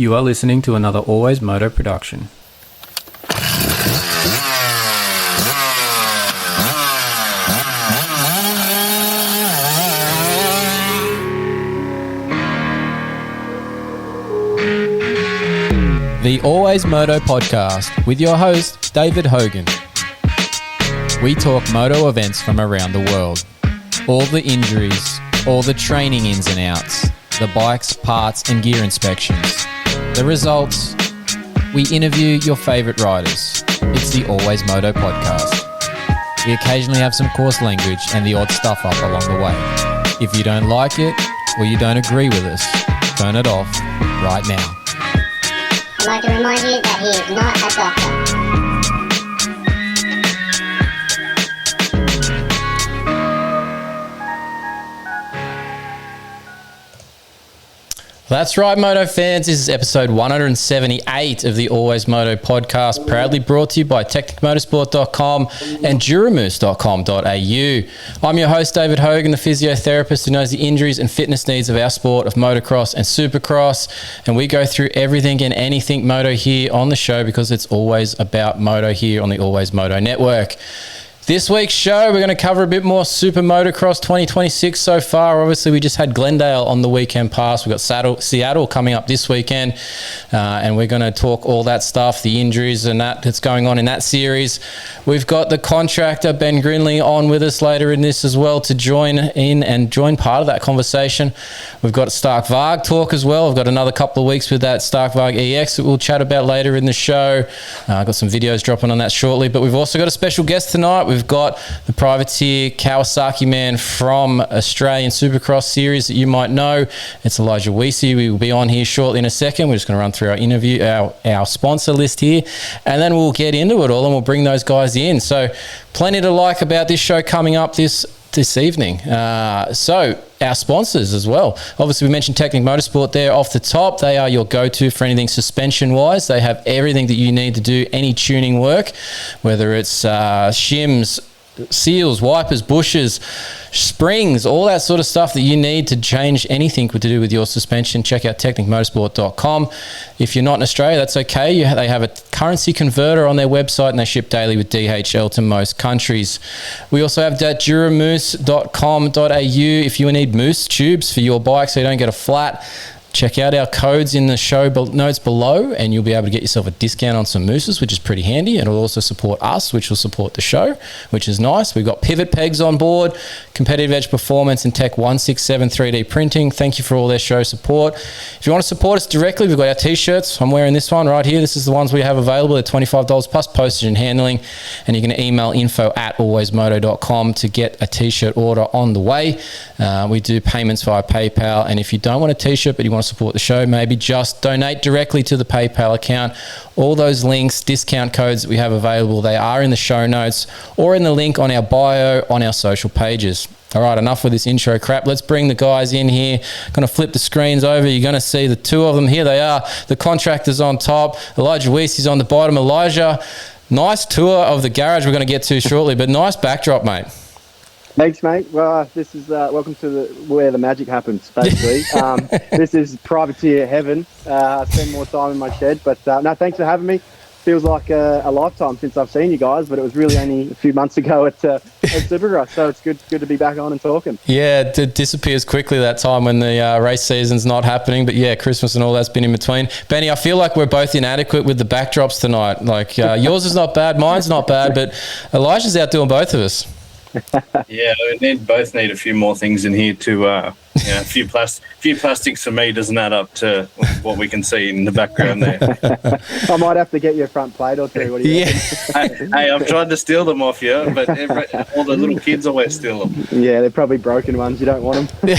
You are listening to another AlwaysMoto production. The AlwaysMoto podcast with your host, David Hogan. We talk moto events from around the world. All the injuries, all the training ins and outs, the bikes, parts and gear inspections. The results, we interview your favourite riders. It's the AlwaysMoto podcast. We occasionally have some coarse language and the odd stuff up along the way. If you don't like it or you don't agree with us, turn it off right now. I'd like to remind you that he is not a doctor. That's right, Moto fans. This is episode 178 of the AlwaysMoto podcast, proudly brought to you by technicmotorsport.com and duramoose.com.au. I'm your host, David Hogan, the physiotherapist who knows the injuries and fitness needs of our sport of motocross and supercross. And we go through everything and anything moto here on the show because it's always about moto here on the AlwaysMoto network. This week's show, we're going to cover a bit more Super Motocross 2026 so far. Obviously, we just had Glendale on the weekend past. We've got Seattle coming up this weekend, and we're going to talk all that stuff, the injuries and that's going on in that series. We've got the Contractor, Ben Grinly, on with us later in this as well to join in and join part of that conversation. We've got Stark Varg talk as well. I've got another couple of weeks with that Stark Varg EX that we'll chat about later in the show. I've got some videos dropping on that shortly, but we've also got a special guest tonight. We've got the privateer Kawasaki man from Australian Supercross series that you might know. It's Elijah Wiese. We will be on here shortly in a second. We're just going to run through our interview, our sponsor list here, and then we'll get into it all and we'll bring those guys in. So plenty to like about this show coming up this evening. So our sponsors as well. Obviously, we mentioned Technic Motorsport there off the top. They are your go-to for anything suspension-wise. They have everything that you need to do any tuning work, whether it's shims, seals, wipers, bushes, springs, all that sort of stuff that you need to change anything to do with your suspension. Check out technicmotorsport.com. If you're not in Australia, that's okay. They have a currency converter on their website and they ship daily with DHL to most countries. We also have that duramoose.com.au if you need moose tubes for your bike so you don't get a flat. Check out our codes in the show notes below and you'll be able to get yourself a discount on some mooses, which is pretty handy. It'll also support us, which will support the show, which is nice. We've got pivot pegs on board, Competitive Edge Performance and Tech 167 3D printing. Thank you for all their show support. If you want to support us directly, we've got our t-shirts. I'm wearing this one right here. This is the ones we have available. They're $25 plus postage and handling. And you can email info@alwaysmoto.com to get a t-shirt order on the way. We do payments via PayPal. And if you don't want a t-shirt but you want to support the show, maybe just donate directly to the PayPal account. All those links, discount codes that we have available, they are in the show notes or in the link on our bio on our social pages. All right, enough with this intro crap. Let's bring the guys in here. Going to flip the screens over. You're going to see the two of them. Here they are. The Contractor's on top. Elijah Wiese is on the bottom. Elijah, nice tour of the garage we're going to get to shortly, but nice backdrop, mate. Thanks, mate. Well, this is welcome to where the magic happens, basically. This is privateer heaven. I spend more time in my shed, but no, thanks for having me. Feels like a lifetime since I've seen you guys, but it was really only a few months ago at Supercross, so it's good to be back on and talking. Yeah, it disappears quickly that time when the race season's not happening, but yeah, Christmas and all that's been in between. Benny, I feel like we're both inadequate with the backdrops tonight. Like yours is not bad, mine's not bad, but Elijah's outdoing both of us. Yeah, we both need a few more things in here to, a few plastics for me doesn't add up to what we can see in the background there. I might have to get you a front plate or two. What do you reckon? Hey, I've tried to steal them off you, but all the little kids always steal them. Yeah, they're probably broken ones. You don't want them.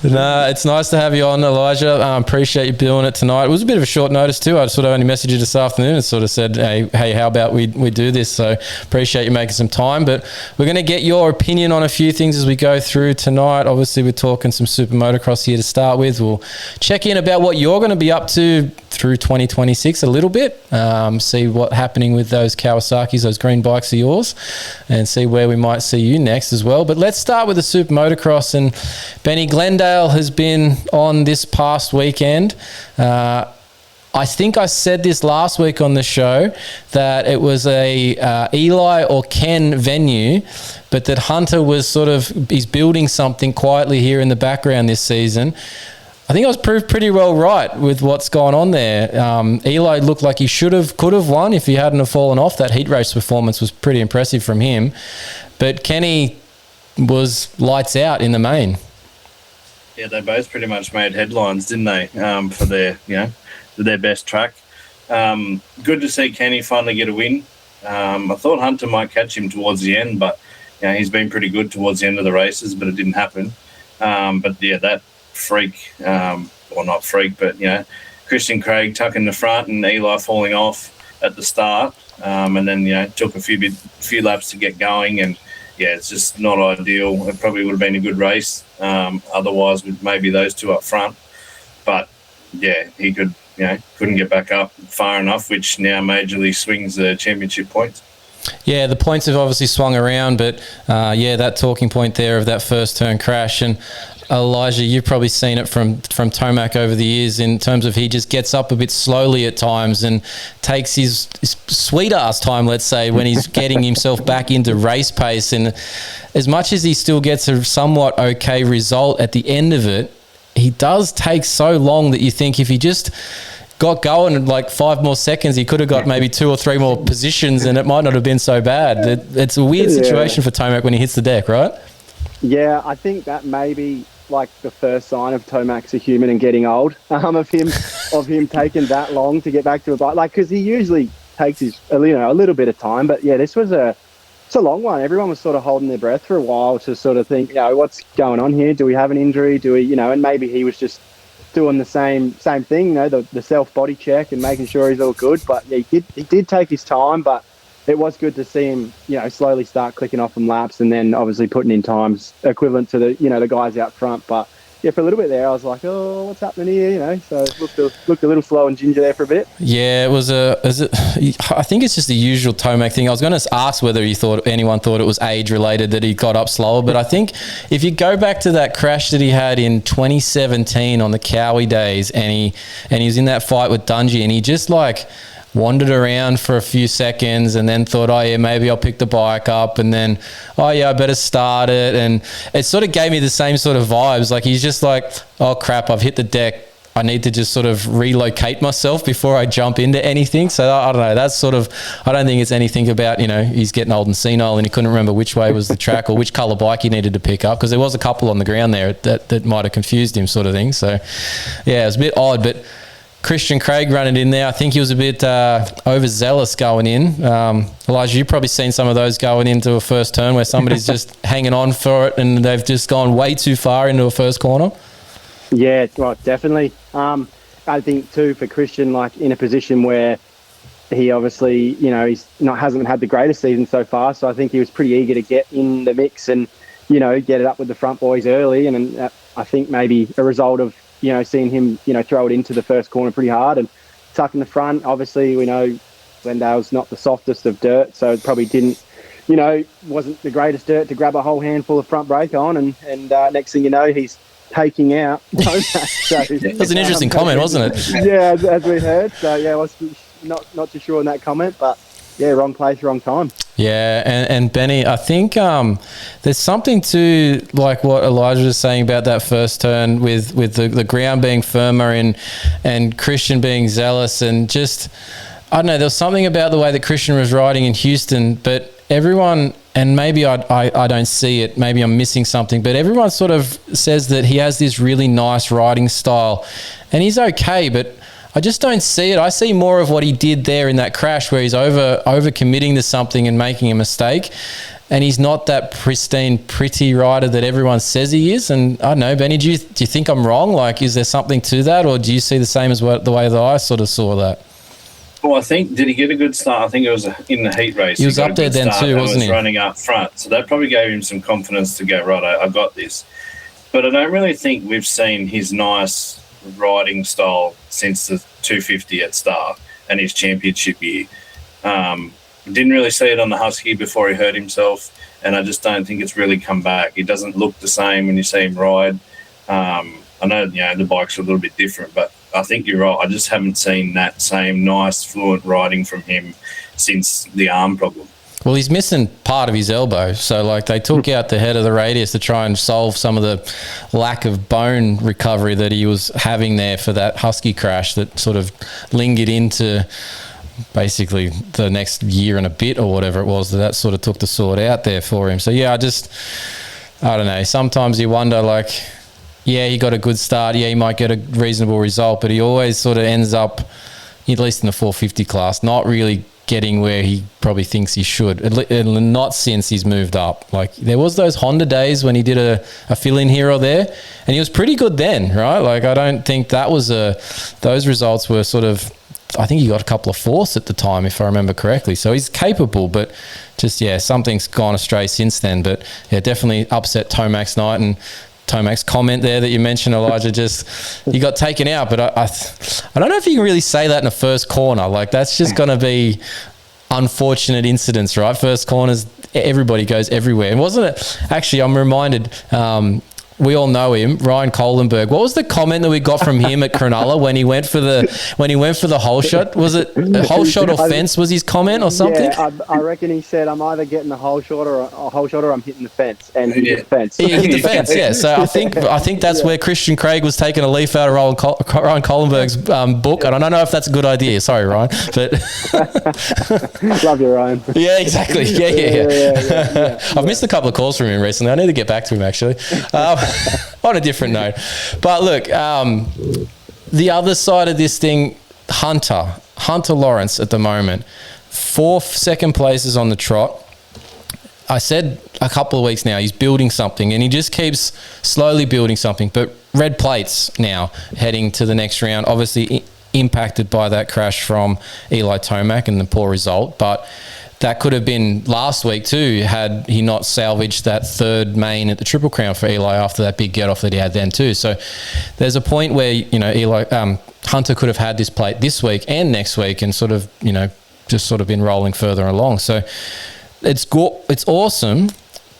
No, it's nice to have you on, Elijah. Appreciate you doing it tonight. It was a bit of a short notice too. I sort of only messaged you this afternoon and sort of said, hey, how about we do this? So appreciate you making some time. But we're going to get your opinion on a few things as we go through tonight. tonight. Obviously, we're talking some super motocross here to start with. We'll check in about what you're going to be up to through 2026 a little bit, see what's happening with those Kawasaki's, those green bikes of yours, and see where we might see you next as well. But let's start with the super motocross. And Benny, Glendale has been on this past weekend. I think I said this last week on the show that it was a Eli or Ken venue, but that Hunter was he's building something quietly here in the background this season. I think I was proved pretty well right with what's gone on there. Eli looked like he could have won if he hadn't have fallen off. That heat race performance was pretty impressive from him. But Kenny was lights out in the main. Yeah, they both pretty much made headlines, didn't they, for their best track. Good to see Kenny finally get a win. I thought Hunter might catch him towards the end, but he's been pretty good towards the end of the races, but it didn't happen. But yeah, that freak, or not freak, but Christian Craig tucking the front and Eli falling off at the start, and then took a few laps to get going, and it's just not ideal. It probably would have been a good race otherwise with maybe those two up front, but he couldn't get back up far enough, which now majorly swings the championship points. Yeah, the points have obviously swung around, but that talking point there of that first turn crash. And Elijah, you've probably seen it from Tomac over the years in terms of he just gets up a bit slowly at times and takes his sweet ass time, let's say, when he's getting himself back into race pace. And as much as he still gets a somewhat okay result at the end of it, he does take so long that you think if he just got going in like 5 more seconds, he could have got maybe 2 or 3 more positions and it might not have been so bad. It's a weird situation for Tomac when he hits the deck, right? Yeah, I think that may be like the first sign of Tomac's a human and getting old, of him taking that long to get back to a bike. Like, because he usually takes a little bit of time, but this was it's a long one. Everyone was sort of holding their breath for a while to sort of think, what's going on here? Do we have an injury? Do we, and maybe he was just doing the same thing, the self body check and making sure he's all good. But he did take his time, but it was good to see him, slowly start clicking off some laps and then obviously putting in times equivalent to the guys out front. But for a little bit there, I was like, oh, what's happening here? So it looked a little slow and ginger there for a bit. Yeah, I think it's just the usual Tomac thing. I was going to ask whether anyone thought it was age related that he got up slower, but I think if you go back to that crash that he had in 2017 on the Cowie days, and he was in that fight with Dungey, and he just wandered around for a few seconds and then thought, maybe I'll pick the bike up, and then, I better start it. And it sort of gave me the same sort of vibes. Like, he's just like, oh crap, I've hit the deck. I need to just sort of relocate myself before I jump into anything. So I don't know. That's I don't think it's anything about, he's getting old and senile and he couldn't remember which way was the track or which colour bike he needed to pick up, because there was a couple on the ground there that might have confused him, sort of thing. So yeah, it was a bit odd, but Christian Craig running in there, I think he was a bit overzealous going in. Elijah, you've probably seen some of those going into a first turn where somebody's just hanging on for it and they've just gone way too far into a first corner. Yeah, right, definitely. I think too for Christian, in a position where he obviously, hasn't had the greatest season so far. So I think he was pretty eager to get in the mix and, get it up with the front boys early. And I think maybe a result of, seeing him, throw it into the first corner pretty hard and tuck in the front. Obviously, we know Glendale's not the softest of dirt, so it probably didn't, wasn't the greatest dirt to grab a whole handful of front brake on. And next thing you know, he's taking out Tomac. So, that was an interesting comment, wasn't it? Yeah, as we heard. So, I was not too sure on that comment, but yeah, wrong place, wrong time. Yeah, and Benny, I think there's something to what Elijah was saying about that first turn with the ground being firmer and Christian being zealous, and just, I don't know, there was something about the way that Christian was riding in Houston, but everyone, and maybe I don't see it, maybe I'm missing something, but everyone sort of says that he has this really nice riding style, and he's okay, but I just don't see it. I see more of what he did there in that crash where he's over committing to something and making a mistake, and he's not that pristine, pretty rider that everyone says he is. And I don't know, Benny, do you think I'm wrong? Is there something to that, or do you see the same as the way that I sort of saw that? Well, I think, did he get a good start? I think it was in the heat race. He was up there then too, wasn't he? Running up front. So that probably gave him some confidence to go, right, I got this. But I don't really think we've seen his nice riding style since the 250 at Star and his championship year. Didn't really see it on the Husky before he hurt himself, and I just don't think it's really come back. He doesn't look the same when you see him ride. I know, the bikes are a little bit different, but I think you're right. I just haven't seen that same nice, fluent riding from him since the arm problem. Well, he's missing part of his elbow. So, they took out the head of the radius to try and solve some of the lack of bone recovery that he was having there for that Husky crash that sort of lingered into basically the next year and a bit or whatever it was that sort of took the sort out there for him. So, yeah, I don't know. Sometimes you wonder, he got a good start. Yeah, he might get a reasonable result, but he always sort of ends up, at least in the 450 class, not really getting where he probably thinks he should, and not since he's moved up. There was those Honda days when he did a fill-in here or there, and he was pretty good then, right? I don't think that was those results were sort of, I think he got a couple of fourths at the time, if I remember correctly. So he's capable, but just, something's gone astray since then. But yeah, definitely upset Tomac's night. And Tomac's comment there that you mentioned, Elijah, he got taken out. But I don't know if you can really say that in a first corner. That's just going to be unfortunate incidents, right? First corners, everybody goes everywhere. And wasn't it, actually, I'm reminded, we all know him, Ryan Kohlenberg. What was the comment that we got from him at Cronulla when he went for the hole shot? Was it a hole shot or fence? Was his comment or something? Yeah, I reckon he said, "I'm either getting the hole shot or I'm hitting the fence," and he hit the fence. He hit the fence. Yeah. So I think that's where Christian Craig was taking a leaf out of Ryan Kohlenberg's book. And I don't know if that's a good idea. Sorry, Ryan, but love you, Ryan. Yeah, exactly. Yeah. I've missed a couple of calls from him recently. I need to get back to him actually. On a different note. But look, the other side of this thing, Hunter Lawrence at the moment, 4 second places on the trot. I said a couple of weeks now, he's building something, and he just keeps slowly building something. But red plates now heading to the next round, obviously impacted by that crash from Eli Tomac and the poor result. But that could have been last week too, had he not salvaged that third main at the Triple Crown for Eli after that big get-off that he had then too. So there's a point where, Hunter could have had this plate this week and next week and sort of, just sort of been rolling further along. So it's awesome,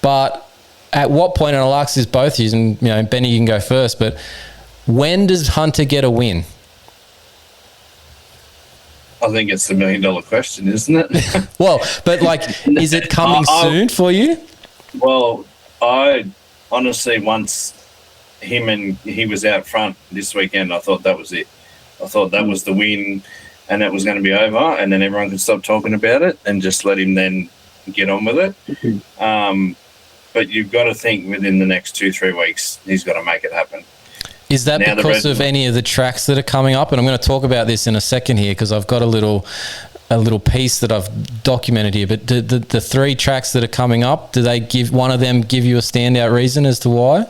but at what point, and I'll ask this both of you, and, Benny, you can go first, but when does Hunter get a win? I think it's the $1 million question, isn't it? Well, but is it coming soon for you? Well, I honestly, once he was out front this weekend, I thought that was it. I thought that was the win and it was going to be over, and then everyone could stop talking about it and just let him then get on with it. But you've got to think within the next 2-3 weeks, he's got to make it happen. Is that now because of any of the tracks that are coming up? And I'm going to talk about this in a second here because I've got a little piece that I've documented here. But the 3 tracks that are coming up, do they give one of them give you a standout reason as to why?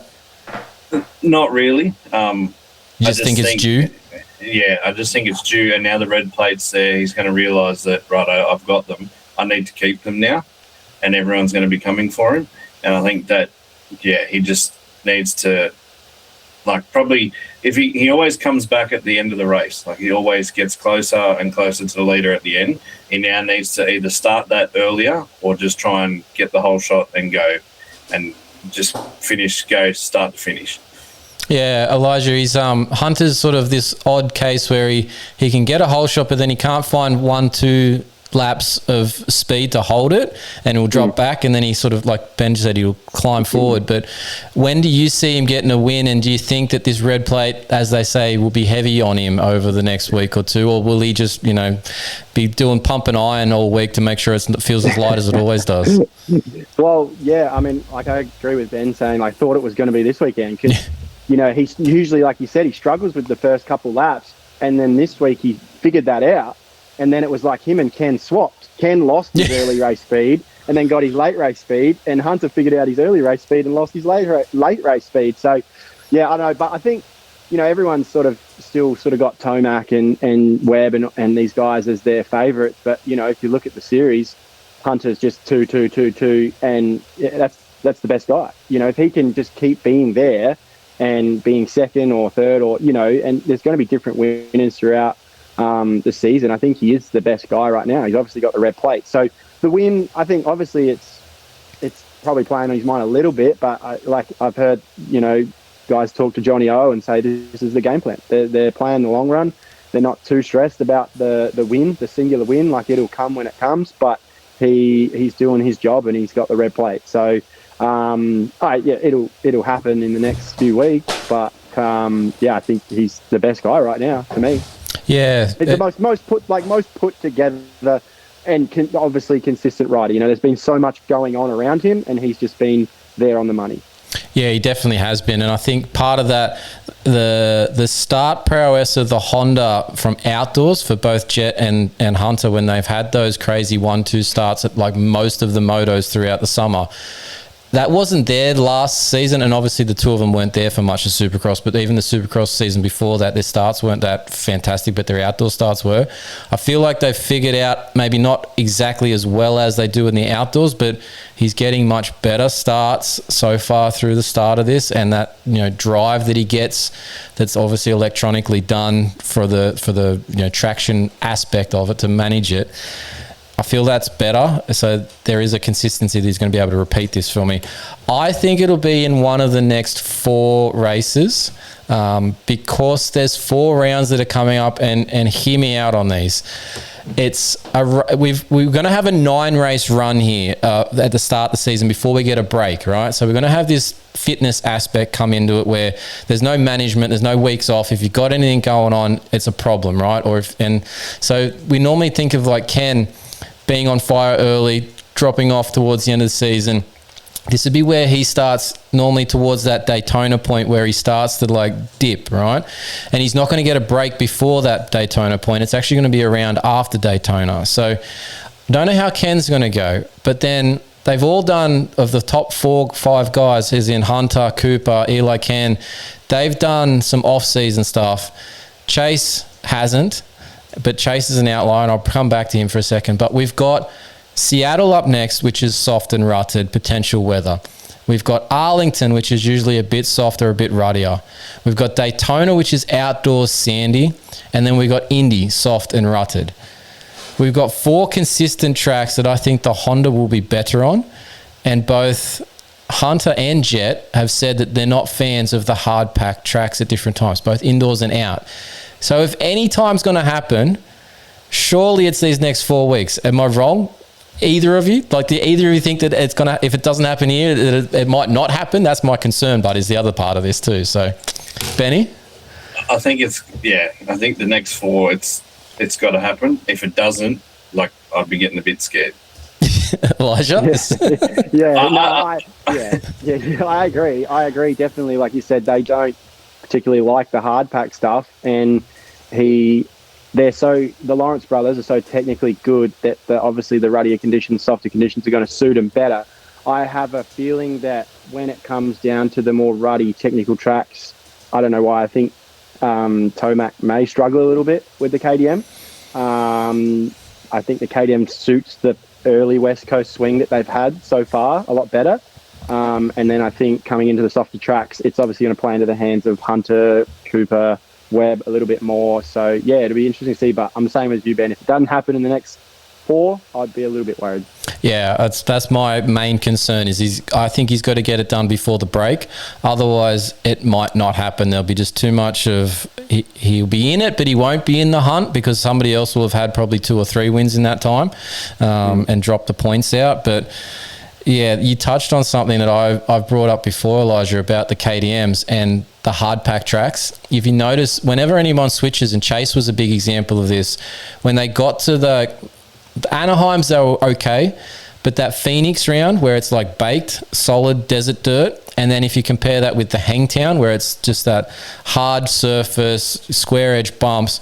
Not really. You just think it's due? Yeah, I just think it's due. And now the red plate's there. He's going to realise that, righto, I've got them. I need to keep them now. And everyone's going to be coming for him. And I think that, he just needs to... probably if he always comes back at the end of the race, he always gets closer and closer to the leader at the end. He now needs to either start that earlier or just try and get the whole shot and go and just go start to finish. Yeah, Elijah, he's Hunter's sort of this odd case where he can get a whole shot, but then he can't find 1-2 laps of speed to hold it, and he'll drop back, and then he sort of, like Ben said, he'll climb forward. But when do you see him getting a win, and do you think that this red plate, as they say, will be heavy on him over the next week or two, or will he just, be doing pump and iron all week to make sure it feels as light as it always does? Well, yeah, I mean, I agree with Ben saying I thought it was going to be this weekend because, he's usually, like you said, he struggles with the first couple laps, and then this week he figured that out. And then it was like him and Ken swapped. Ken lost his early race speed and then got his late race speed, and Hunter figured out his early race speed and lost his late race speed. So, yeah, I know. But I think, everyone's sort of still got Tomac and Webb and these guys as their favourites. But, if you look at the series, Hunter's just 2, 2, 2, 2. And that's that's the best guy. You know, if he can just keep being there and being second or third, or, you know, and there's going to be different winners throughout the season. I think he is the best guy right now. He's obviously got the red plate. So the win, I think, obviously it's probably playing on his mind a little bit, but I've heard, you know, guys talk to Johnny O and say this is the game plan. They're playing the long run. They're not too stressed about the win, the singular win. Like, it'll come when it comes, but he's doing his job and he's got the red plate. So it'll happen in the next few weeks. But I think he's the best guy right now to me. Yeah, it's the most put together and obviously consistent rider. You know, there's been so much going on around him, and he's just been there on the money. Yeah, he definitely has been. And I think part of that, the start prowess of the Honda from outdoors for both Jet and Hunter, when they've had those crazy 1-2 starts at like most of the motos throughout the summer, that wasn't there last season. And obviously the two of them weren't there for much of Supercross, but even the Supercross season before that, their starts weren't that fantastic, but their outdoor starts were. I feel like they've figured out, maybe not exactly as well as they do in the outdoors, but he's getting much better starts so far through the start of this, and that, you know, drive that he gets, that's obviously electronically done for the you know, traction aspect of it to manage it. I feel that's better. So there is a consistency that he's going to be able to repeat this for me. I think it'll be in one of the next 4 races, because there's 4 rounds that are coming up, and hear me out on these. We're going to have a 9-race run here at the start of the season before we get a break, right? So we're going to have this fitness aspect come into it where there's no management, there's no weeks off. If you've got anything going on, it's a problem, right? And so we normally think of like Ken being on fire early, dropping off towards the end of the season. This would be where he starts normally towards that Daytona point where he starts to like dip, right? And he's not going to get a break before that Daytona point. It's actually going to be around after Daytona. So I don't know how Ken's going to go, but then they've all done, of the top 4-5 guys, as in Hunter, Cooper, Eli, Ken, they've done some off-season stuff. Chase hasn't, but Chase is an outlier, and I'll come back to him for a second. But we've got Seattle up next, which is soft and rutted, potential weather. We've got Arlington, which is usually a bit softer, a bit ruddier. We've got Daytona, which is outdoors sandy. And then we've got Indy, soft and rutted. We've got 4 consistent tracks that I think the Honda will be better on. And both Hunter and Jet have said that they're not fans of the hard pack tracks at different times, both indoors and out. So if any time's going to happen, surely it's these next 4 weeks. Am I wrong? Either of you? Like, do either of you think that it's going to, if it doesn't happen here, it might not happen? That's my concern, but is the other part of this too. So, Benny? I think I think the next 4, it's got to happen. If it doesn't, like, I'd be getting a bit scared. Elijah? I agree. I agree. Definitely. Like you said, they don't particularly like the hard pack stuff, and the Lawrence brothers are so technically good that obviously the ruddier conditions, softer conditions are going to suit them better. I have a feeling that when it comes down to the more ruddy technical tracks, I don't know why, I think Tomac may struggle a little bit with the KDM. I think the KDM suits the early West Coast swing that they've had so far a lot better. And then I think coming into the softer tracks, it's obviously going to play into the hands of Hunter, Cooper, Webb a little bit more. So, yeah, it'll be interesting to see. But I'm the same as you, Ben. If it doesn't happen in the next 4, I'd be a little bit worried. Yeah, that's my main concern is I think he's got to get it done before the break. Otherwise, it might not happen. There'll be just too much of he'll be in it, but he won't be in the hunt because somebody else will have had probably 2 or 3 wins in that time and dropped the points out. But yeah, you touched on something that I've brought up before, Elijah, about the KDMs and the hard pack tracks. If you notice, whenever anyone switches, and Chase was a big example of this, when they got to the Anaheims, they were okay, but that Phoenix round where it's like baked, solid desert dirt, and then if you compare that with the Hangtown where it's just that hard surface, square edge bumps,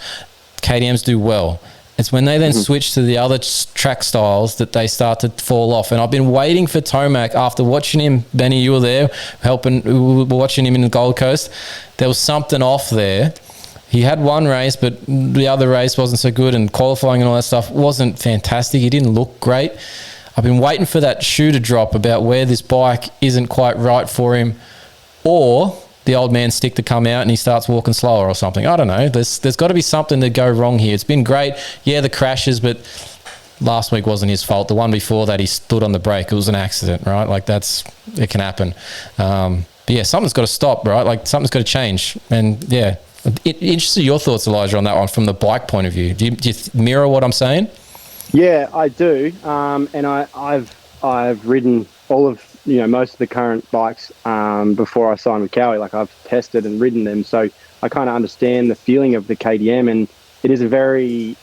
KDMs do well. It's when they then switch to the other track styles that they start to fall off. And I've been waiting for Tomac after watching him. Benny, you were there watching him in the Gold Coast. There was something off there. He had one race, but the other race wasn't so good, and qualifying and all that stuff wasn't fantastic. He didn't look great. I've been waiting for that shoe to drop about where this bike isn't quite right for him, or the old man stick to come out and he starts walking slower or something. I don't know. There's got to be something to go wrong here. It's been great. Yeah, the crashes, but last week wasn't his fault. The one before that, he stood on the brake. It was an accident, right? Like, it can happen. But yeah, something's got to stop, right? Like, something's got to change. And yeah, interested your thoughts, Elijah, on that one from the bike point of view. Do you mirror what I'm saying? Yeah, I do. And I've ridden all of, most of the current bikes before I signed with Cowie. Like, I've tested and ridden them, so I kind of understand the feeling of the KTM, and it is a very,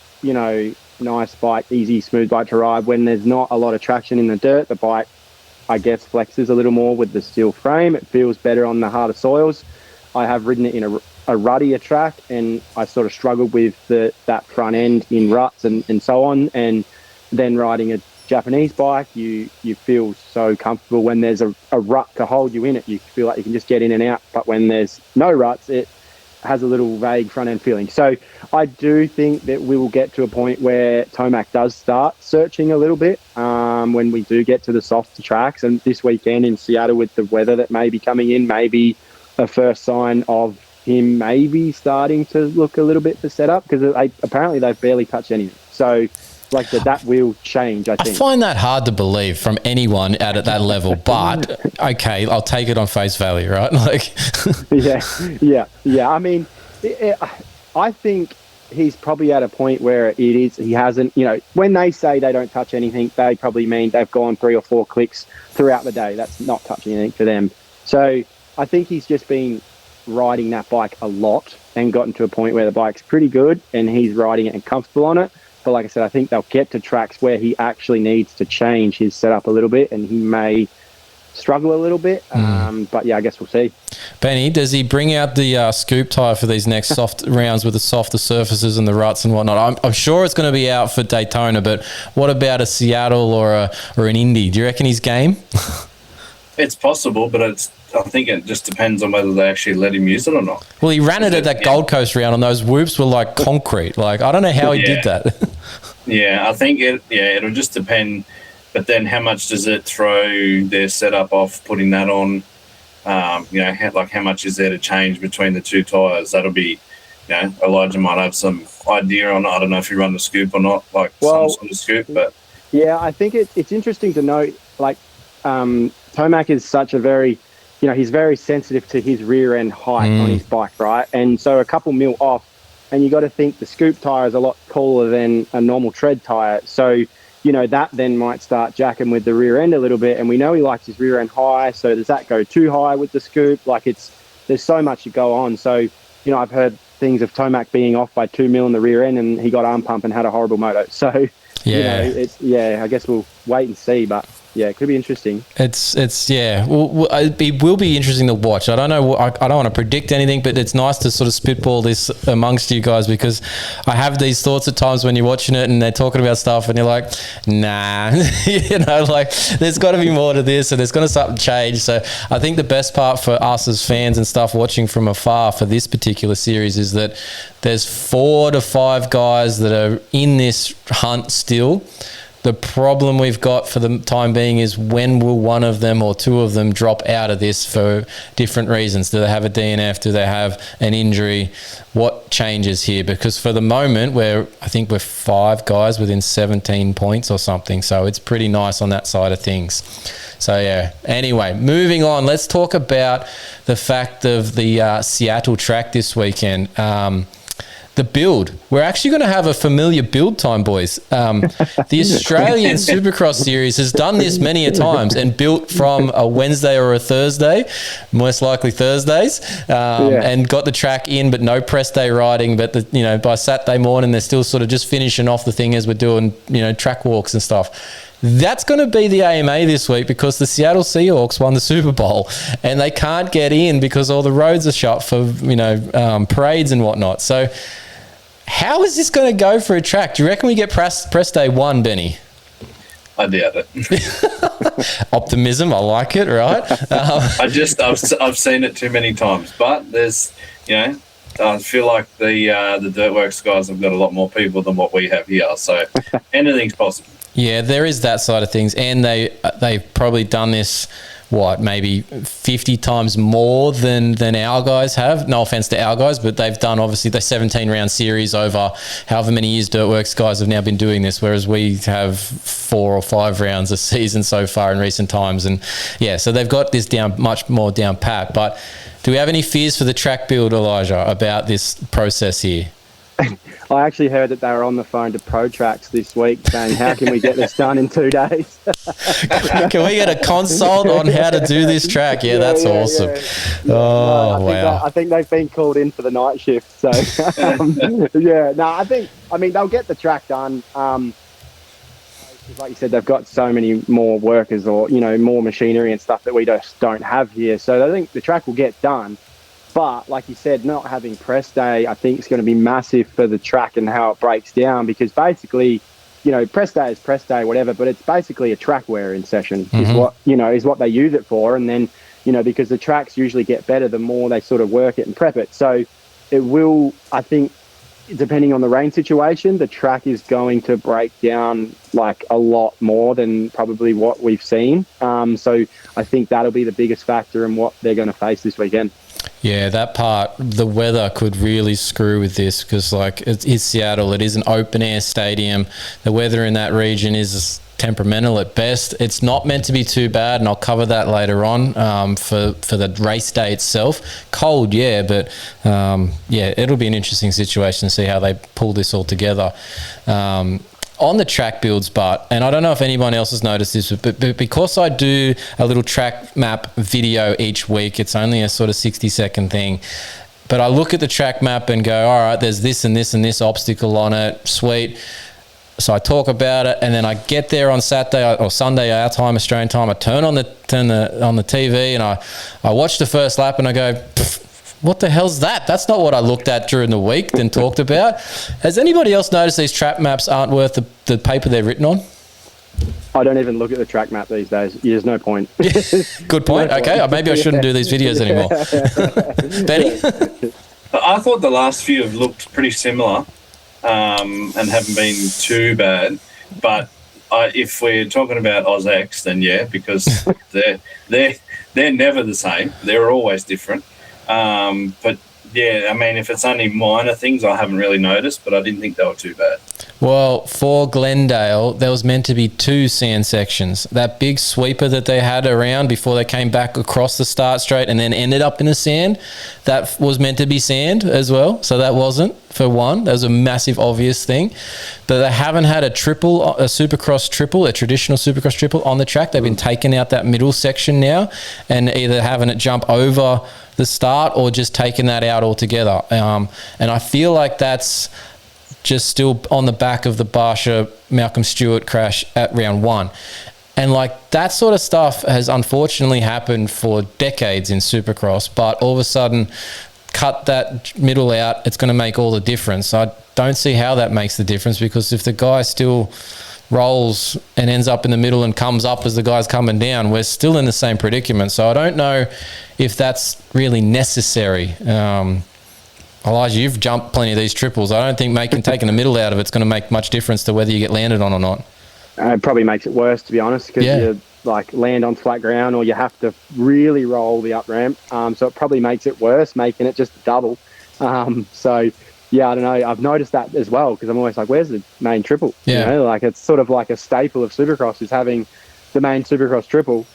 nice bike, easy, smooth bike to ride. When there's not a lot of traction in the dirt, the bike, I guess, flexes a little more with the steel frame. It feels better on the harder soils. I have ridden it in a ruttier track, and I sort of struggled with that front end in ruts and so on. And then riding a Japanese bike, you feel so comfortable when there's a rut to hold you in it. You feel like you can just get in and out. But when there's no ruts, it has a little vague front end feeling. So I do think that we will get to a point where Tomac does start searching a little bit when we do get to the softer tracks. And this weekend in Seattle, with the weather that may be coming in, maybe a first sign of him maybe starting to look a little bit for setup, because apparently they've barely touched anything. So like that will change, I think. I find that hard to believe from anyone at that level, but okay, I'll take it on face value, right? Like, yeah. I mean, I think he's probably at a point where he hasn't, when they say they don't touch anything, they probably mean they've gone 3 or 4 clicks throughout the day. That's not touching anything for them. So I think he's just been riding that bike a lot and gotten to a point where the bike's pretty good and he's riding it and comfortable on it. But like I said, I think they'll get to tracks where he actually needs to change his setup a little bit, and he may struggle a little bit. But yeah, I guess we'll see. Benny, does he bring out the scoop tyre for these next soft rounds with the softer surfaces and the ruts and whatnot? I'm sure it's going to be out for Daytona, but what about a Seattle or an Indy? Do you reckon he's game? It's possible, but I think it just depends on whether they actually let him use it or not. Well, he ran it at that Gold Coast round, and those whoops were like concrete. Like, I don't know how he did that. Yeah, I think it'll just depend. But then how much does it throw their setup off putting that on? How much is there to change between the two tyres? That'll be, Elijah might have some idea on it. I don't know if you run the scoop or not, some sort of scoop. But yeah, I think it's interesting to note, like, Tomac is such a very, he's very sensitive to his rear end height on his bike, right? And so a couple mil off, and you got to think the scoop tyre is a lot cooler than a normal tread tyre. So, that then might start jacking with the rear end a little bit. And we know he likes his rear end high. So does that go too high with the scoop? Like, there's so much to go on. So, I've heard things of Tomac being off by 2 mil in the rear end, and he got arm pump and had a horrible moto. So, I guess we'll wait and see. But yeah, it could be interesting. It will be interesting to watch. I don't know. I don't want to predict anything, but it's nice to sort of spitball this amongst you guys, because I have these thoughts at times when you're watching it and they're talking about stuff and you're like, nah, there's got to be more to this, and there's going to something change. So I think the best part for us as fans and stuff watching from afar for this particular series is that there's 4 to 5 guys that are in this hunt still. The problem we've got for the time being is, when will one of them or 2 of them drop out of this for different reasons? Do they have a DNF? Do they have an injury? What changes here? Because for the moment, I think we're 5 guys within 17 points or something. So it's pretty nice on that side of things. So yeah, anyway, moving on. Let's talk about the fact of the Seattle track this weekend. The build. We're actually going to have a familiar build time, boys. The Australian Supercross Series has done this many a times and built from a Wednesday or a Thursday, most likely Thursdays, and got the track in, but no press day riding. But by Saturday morning, they're still sort of just finishing off the thing as we're doing, track walks and stuff. That's going to be the AMA this week, because the Seattle Seahawks won the Super Bowl and they can't get in because all the roads are shut for, parades and whatnot. So how is this going to go for a track? Do you reckon we get press day 1, Benny? I doubt it. Optimism, I like it, right? I've seen it too many times, but there's, I feel like the Dirtworks guys have got a lot more people than what we have here, so anything's possible. Yeah, there is that side of things, and they've probably done this, maybe 50 times more than our guys have. No offense to our guys, but they've done obviously the 17-round series over however many years Dirtworks guys have now been doing this, whereas we have 4 or 5 rounds a season so far in recent times. And yeah, so they've got this much more down pat. But do we have any fears for the track build, Elijah, about this process here? I actually heard that they were on the phone to Pro Tracks this week saying, how can we get this done in 2 days? Can we get a consult on how to do this track? Yeah, that's awesome. Yeah. Oh, I think they've been called in for the night shift. So, I mean, they'll get the track done. Like you said, they've got so many more workers or, more machinery and stuff that we just don't have here. So I think the track will get done. But like you said, not having press day, I think is going to be massive for the track and how it breaks down, because basically, press day is press day, whatever, but it's basically a track wear-in session is what they use it for. And then, because the tracks usually get better the more they sort of work it and prep it. So it will, I think, depending on the rain situation, the track is going to break down like a lot more than probably what we've seen. So I think that'll be the biggest factor in what they're going to face this weekend. Yeah, that part, the weather could really screw with this, because it's Seattle. It is an open air stadium. The weather in that region is temperamental at best. It's not meant to be too bad, and I'll cover that later on for the race day itself. Cold, yeah, but it'll be an interesting situation to see how they pull this all together. On the track builds, and I don't know if anyone else has noticed this, but because I do a little track map video each week, it's only a sort of 60-second thing, but I look at the track map and go, all right, there's this and this and this obstacle on it, sweet. So I talk about it, and then I get there on Saturday or Sunday, our time, Australian time. I turn on the TV, and I watch the first lap, and I go, what the hell's that? That's not what I looked at during the week and talked about. Has anybody else noticed these track maps aren't worth the paper they're written on? I don't even look at the track map these days. There's no point. Good point. Okay, maybe I shouldn't do these videos anymore. Benny? I thought the last few have looked pretty similar and haven't been too bad. But if we're talking about AusX, then yeah, because they're never the same. They're always different. But yeah, I mean, if it's only minor things, I haven't really noticed, but I didn't think they were too bad. Well, for Glendale, there was meant to be 2 sand sections. That big sweeper that they had around before they came back across the start straight and then ended up in a sand, that was meant to be sand as well. So that wasn't, for one. That was a massive obvious thing. But they haven't had a supercross triple, a traditional supercross triple on the track. They've been taking out that middle section now and either having it jump over the start or just taking that out altogether. And I feel like that's just still on the back of the Barsha Malcolm Stewart crash at round 1. And that sort of stuff has unfortunately happened for decades in supercross, but all of a sudden cut that middle out, it's going to make all the difference. I don't see how that makes the difference, because if the guy still rolls and ends up in the middle and comes up as the guy's coming down, we're still in the same predicament. So I don't know if that's really necessary. Elijah, you've jumped plenty of these triples. I don't think taking the middle out of it's going to make much difference to whether you get landed on or not. It probably makes it worse, to be honest, because you land on flat ground, or you have to really roll the up ramp. So it probably makes it worse, making it just a double. Yeah, I don't know. I've noticed that as well, because I'm always like, where's the main triple? Yeah. It's sort of like a staple of supercross is having the main supercross triple.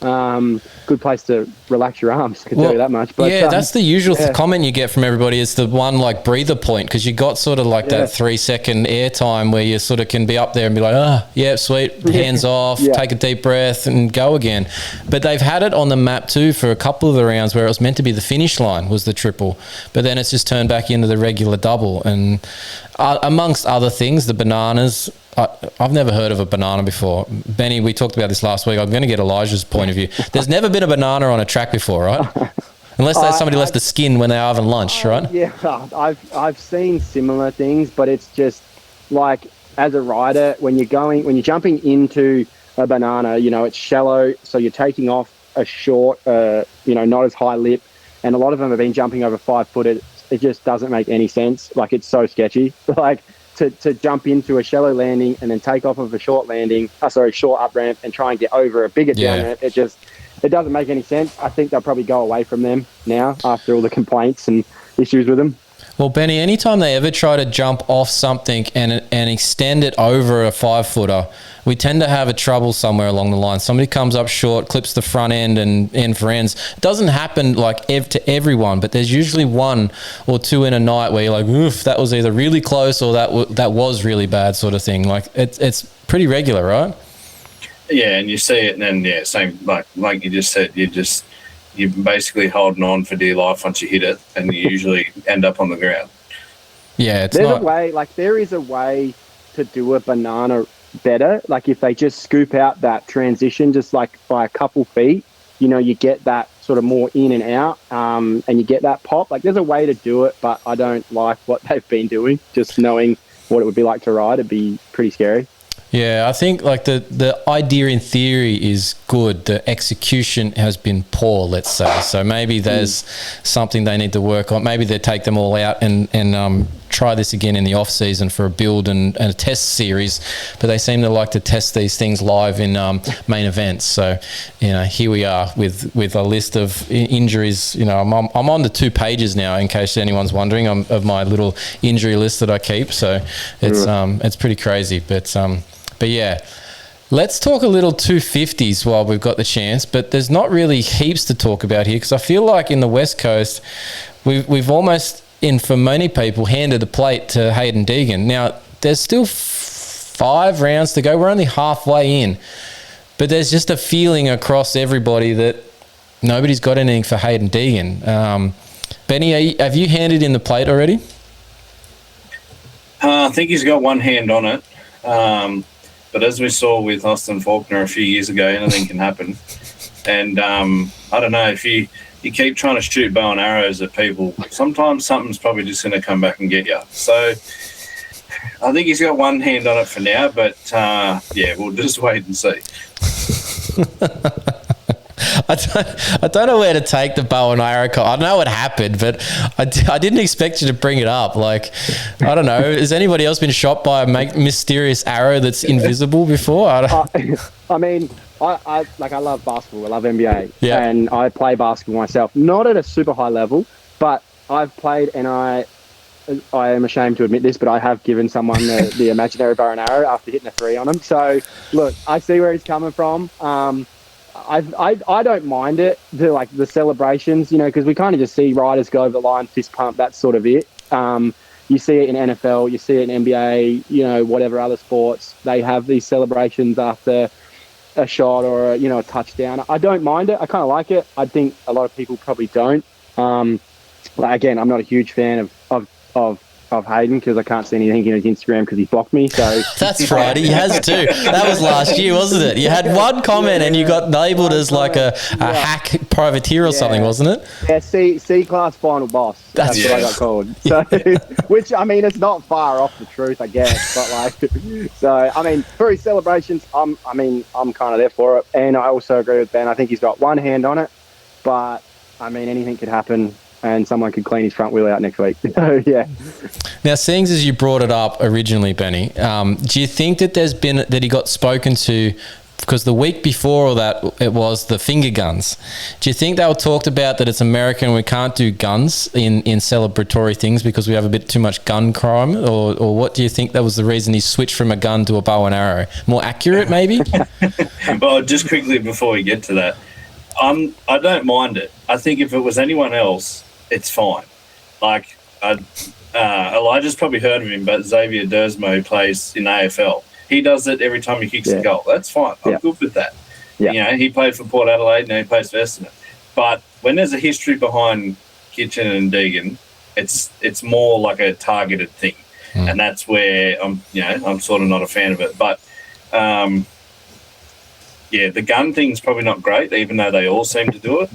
Good place to relax your arms, I can tell you that much. But, that's the usual comment you get from everybody, is the one breather point, because you got sort of that 3-second air time where you sort of can be up there and be like, sweet, hands off, take a deep breath and go again. But they've had it on the map too for a couple of the rounds where it was meant to be the finish line was the triple, but then it's just turned back into the regular double. And amongst other things, the bananas, I've never heard of a banana before. Benny, we talked about this last week. I'm going to get Elijah's point of view. There's never been a banana on a track before, right? Unless somebody left the skin when they were having lunch, right? Yeah, I've seen similar things, but it's just as a rider, when you're jumping into a banana, it's shallow, so you're taking off a short, not as high lip, and a lot of them have been jumping over 5 foot. It just doesn't make any sense. It's so sketchy. to jump into a shallow landing and then take off of a short landing, short up ramp and try and get over a bigger down ramp. It doesn't make any sense. I think they'll probably go away from them now after all the complaints and issues with them. Well, Benny, anytime they ever try to jump off something and extend it over a 5-footer, we tend to have a trouble somewhere along the line. Somebody comes up short, clips the front end and end for ends. It doesn't happen like to everyone, but there's usually one or two in a night where you're like, oof, that was either really close or that was really bad sort of thing. Like it's pretty regular, right? Yeah, and you see it, and then same like you just said, you're basically holding on for dear life once you hit it, and you usually end up on the ground. Yeah, there is a way to do a banana better. Like if they just scoop out that transition just like by a couple feet, you get that sort of more in and out, and you get that pop. Like there's a way to do it, but I don't like what they've been doing. Just knowing what it would be like to ride, it'd be pretty scary. Yeah, I think like the idea in theory is good. The execution has been poor, let's say. So maybe there's something they need to work on. Maybe they take them all out and try this again in the off season for a build and a test series. But they seem to like to test these things live in main events. So here we are with a list of injuries. I'm on the 2 pages now, in case anyone's wondering, of my little injury list that I keep. So it's pretty crazy, but yeah, let's talk a little 250s while we've got the chance. But there's not really heaps to talk about here because I feel like in the West Coast, we've almost, for many people, handed the plate to Haiden Deegan. Now, there's still 5 rounds to go. We're only halfway in. But there's just a feeling across everybody that nobody's got anything for Haiden Deegan. Benny, have you handed in the plate already? I think he's got one hand on it. But as we saw with Austin Faulkner a few years ago, anything can happen. And I don't know, if you keep trying to shoot bow and arrows at people, sometimes something's probably just going to come back and get you. So I think he's got one hand on it for now, but we'll just wait and see. I don't know where to take the bow and arrow. I know what happened, but I didn't expect you to bring it up. Like, I don't know. Has anybody else been shot by a mysterious arrow that's invisible before? I love basketball. I love NBA. Yeah. And I play basketball myself. Not at a super high level, but I've played, and I am ashamed to admit this, but I have given someone the imaginary bow and arrow after hitting a 3 on them. So, look, I see where he's coming from. I don't mind it, the celebrations, because we kind of just see riders go over the line, fist pump, that's sort of it. You see it in NFL, you see it in NBA, whatever other sports. They have these celebrations after a shot or a touchdown. I don't mind it. I kind of like it. I think a lot of people probably don't. Again, I'm not a huge fan of Haiden because I can't see anything in his Instagram because he blocked me. So that's right, he has too. That was last year, wasn't it? You had one comment and you got labelled as like a hack privateer or something, wasn't it? Yeah, C-class final boss. That's what I got called. So, which it's not far off the truth, I guess. But for his celebrations, I'm kind of there for it. And I also agree with Ben. I think he's got one hand on it, but anything could happen. And someone could clean his front wheel out next week. So, yeah. Now, seeing as you brought it up originally, Benny, do you think that he got spoken to, because the week before all that, it was the finger guns. Do you think they were talked about that it's American, we can't do guns in celebratory things because we have a bit too much gun crime? Or what do you think that was the reason he switched from a gun to a bow and arrow? More accurate, maybe? Well, just quickly before we get to that, I don't mind it. I think if it was anyone else, it's fine. Like, Elijah's probably heard of him, but Xavier Dersmo plays in AFL. He does it every time he kicks a goal. That's fine. I'm good with that. Yeah. He played for Port Adelaide, now he plays for Essendon. But when there's a history behind Kitchen and Deegan, it's more like a targeted thing. And that's where I'm sort of not a fan of it. But the gun thing's probably not great, even though they all seem to do it.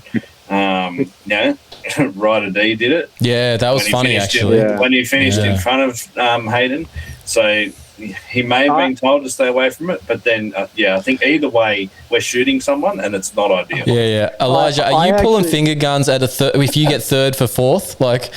Ryder D did it. Yeah, that was funny actually. When he finished in front of Haiden. So he may have been told to stay away from it, but then, I think either way, we're shooting someone and it's not ideal. Yeah. Elijah, are you pulling finger guns at a third if you get third for fourth? Like,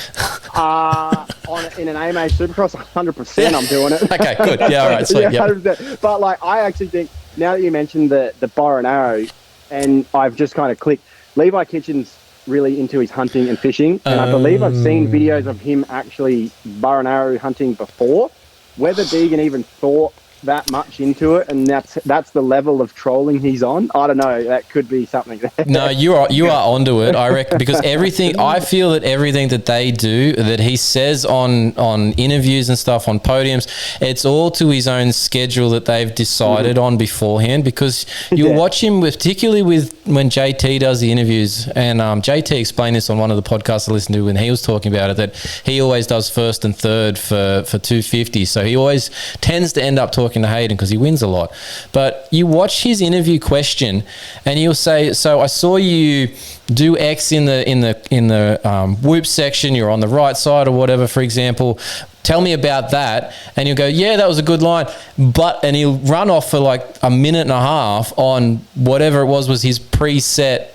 in an AMA Supercross, 100% I'm doing it. Okay, good. Yeah, all right, sweet. Yeah, 100%. But like, I actually think now that you mentioned the bow and arrow, and I've just kind of clicked, Levi Kitchen's really into his hunting and fishing, and I believe I've seen videos of him actually bow and arrow hunting before. Whether Deegan even thought that much into it, and that's the level of trolling he's on, I don't know. That could be something there. No, you are onto it, I reckon, because I feel that everything that they do, that he says on interviews and stuff, on podiums, it's all to his own schedule that they've decided on beforehand. Because you watch him particularly when JT does the interviews, and JT explained this on one of the podcasts I listened to when he was talking about it, that he always does first and third for 250, so he always tends to end up talking to Haiden because he wins a lot. But you watch his interview question, and he'll say, "So I saw you do X in the whoop section. You're on the right side or whatever, for example. Tell me about that." And you'll go, "Yeah, that was a good line." And he'll run off for like a minute and a half on whatever it was his preset,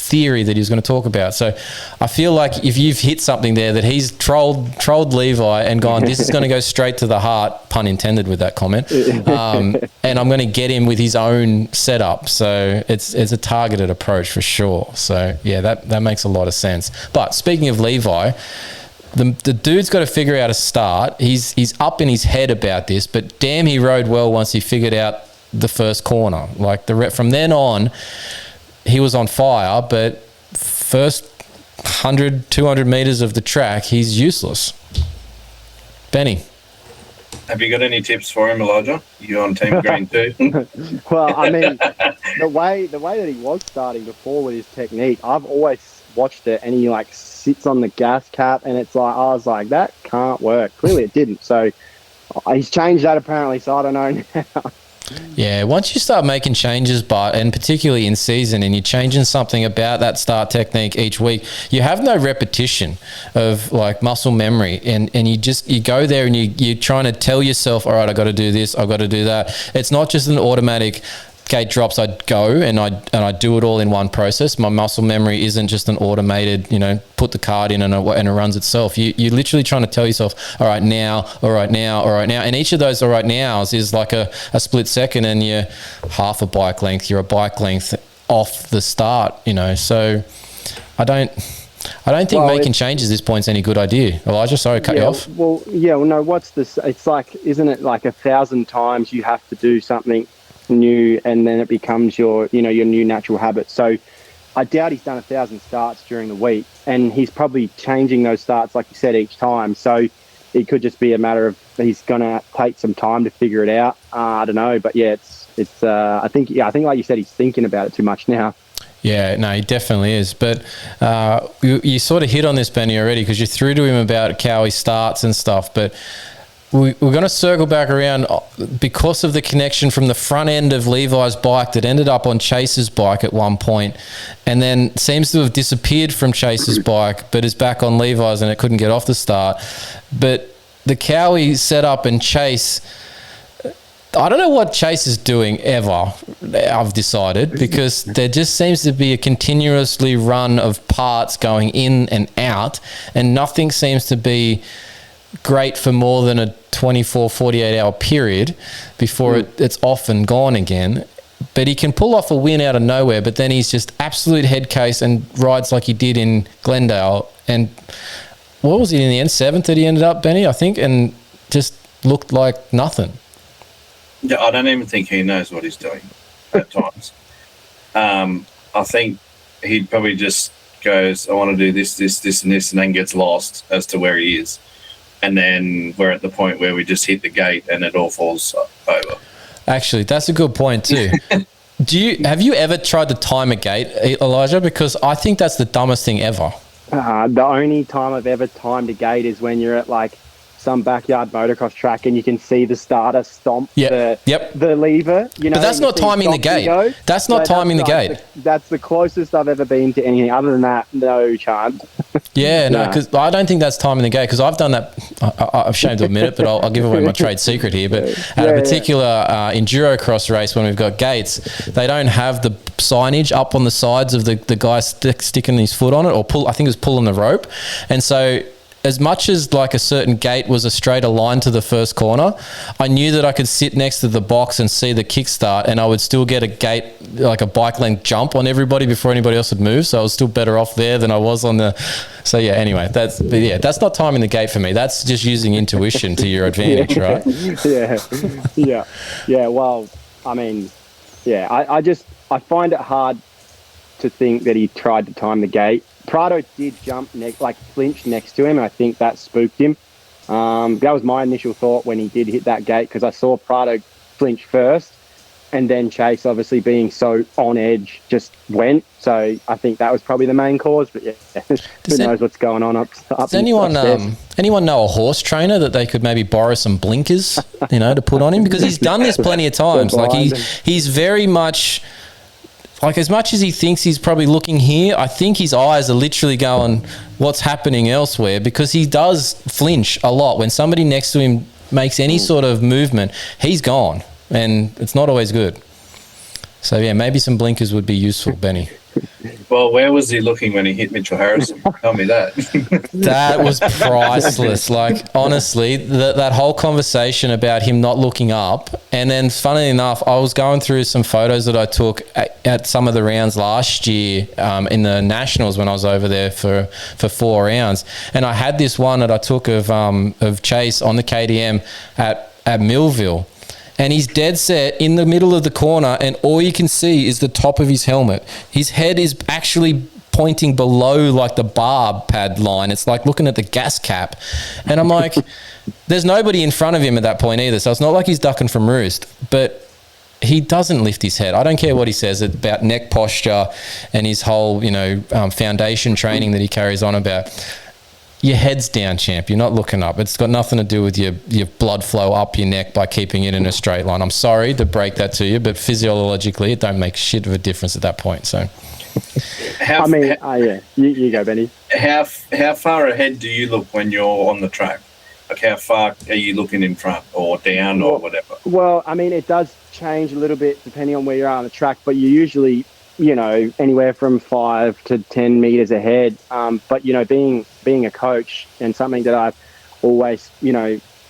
theory that he was going to talk about. So I feel like if you've hit something there, that he's trolled Levi and gone, "This is going to go straight to the heart," pun intended with that comment. And I'm going to get him with his own setup. So it's a targeted approach for sure. So yeah, that makes a lot of sense. But speaking of Levi, the dude's got to figure out a start. He's up in his head about this, but damn, he rode well once he figured out the first corner. Like from then on, he was on fire, but first 100, 200 meters of the track, he's useless. Benny. Have you got any tips for him, Elijah? You on Team Green too? Well, I mean, the way that he was starting before with his technique, I've always watched it, and he like sits on the gas cap, and it's like, I was like, that can't work. Clearly it didn't. So he's changed that apparently, so I don't know now. Yeah, once you start making changes, and particularly in season, and you're changing something about that start technique each week, you have no repetition of like muscle memory, and you go there and you're trying to tell yourself, all right, I got to do this, I've got to do that. It's not just an automatic gate drops, I go and I do it all in one process. My muscle memory isn't just an automated, put the card in and it runs itself. You're literally trying to tell yourself, all right now, all right now, all right now. And each of those all right nows is like a split second, and you're half a bike length, you're a bike length off the start, So I don't think making changes at this point is any good idea. Elijah, sorry to cut you off. Well, no, what's this? It's like, isn't it like 1,000 times you have to do something new, and then it becomes your new natural habit. So I doubt he's done 1,000 starts during the week, and he's probably changing those starts, like you said, each time. So it could just be a matter of he's going to take some time to figure it out. I don't know, but yeah, it's I think like you said, he's thinking about it too much now. Yeah, no, he definitely is. But you sort of hit on this, Benny, already, because you threw to him about how he starts and stuff, but we're going to circle back around because of the connection from the front end of Levi's bike that ended up on Chase's bike at one point, and then seems to have disappeared from Chase's bike, but is back on Levi's, and it couldn't get off the start. But the Cowie setup and Chase, I don't know what Chase is doing ever, I've decided, because there just seems to be a continuously run of parts going in and out, and nothing seems to be great for more than a 24, 48 hour period before it's off and gone again. But he can pull off a win out of nowhere, but then he's just absolute head case and rides like he did in Glendale. And what was he in the end? 7th that he ended up, Benny, I think, and just looked like nothing. Yeah, I don't even think he knows what he's doing at times. I think he probably just goes, I want to do this, and this, and then gets lost as to where he is. And then we're at the point where we just hit the gate and it all falls over. Actually, that's a good point too. Have you ever tried to time a gate, Elijah? Because I think that's the dumbest thing ever. The only time I've ever timed a gate is when you're at like some backyard motocross track and you can see the starter stomp the lever. But that's not timing the gate. That's not timing the gate. That's the closest I've ever been to anything. Other than that, no chance. Yeah, no, because I don't think that's timing the gate, because I've done that. I'm ashamed to admit it, but I'll give away my trade secret here. But at a particular enduro cross race, when we've got gates, they don't have the signage up on the sides of the guy sticking his foot on it, or I think it was pulling the rope. And so as much as like a certain gate was a straighter line to the first corner, I knew that I could sit next to the box and see the kickstart, and I would still get a gate, like a bike length jump on everybody before anybody else would move. So I was still better off there than I was on the. So yeah, anyway, that's not timing the gate for me. That's just using intuition to your advantage, right? Yeah. Well, I mean, I find it hard to think that he tried to time the gate. Prado did flinch next to him, and I think that spooked him. That was my initial thought when he did hit that gate, because I saw Prado flinch first, and then Chase, obviously being so on edge, just went. So I think that was probably the main cause. But who knows what's going on up does anyone know a horse trainer that they could maybe borrow some blinkers, to put on him? Because he's done this plenty of times. Like he's very much. Like, as much as he thinks he's probably looking here, I think his eyes are literally going, what's happening elsewhere? Because he does flinch a lot. When somebody next to him makes any sort of movement, he's gone. And it's not always good. So, yeah, maybe some blinkers would be useful, Benny. Well, where was he looking when he hit Mitchell Harrison? Tell me that. That was priceless. Like, honestly, that whole conversation about him not looking up. And then, funnily enough, I was going through some photos that I took at some of the rounds last year in the Nationals when I was over there for 4 rounds. And I had this one that I took of Chase on the KTM at Millville. And he's dead set in the middle of the corner, and all you can see is the top of his helmet. His head is actually pointing below like the barb pad line. It's like looking at the gas cap. And I'm like, there's nobody in front of him at that point either. So it's not like he's ducking from roost. But he doesn't lift his head. I don't care what he says about neck posture and his whole, foundation training that he carries on about. Your head's down, champ. You're not looking up. It's got nothing to do with your blood flow up your neck by keeping it in a straight line. I'm sorry to break that to you, but physiologically, it don't make shit of a difference at that point. So, you go, Benny. How far ahead do you look when you're on the track? Like, how far are you looking in front or down or whatever? Well, I mean, it does change a little bit depending on where you are on the track, but you usually, anywhere from 5 to 10 meters ahead. But being a coach, and something that I've always,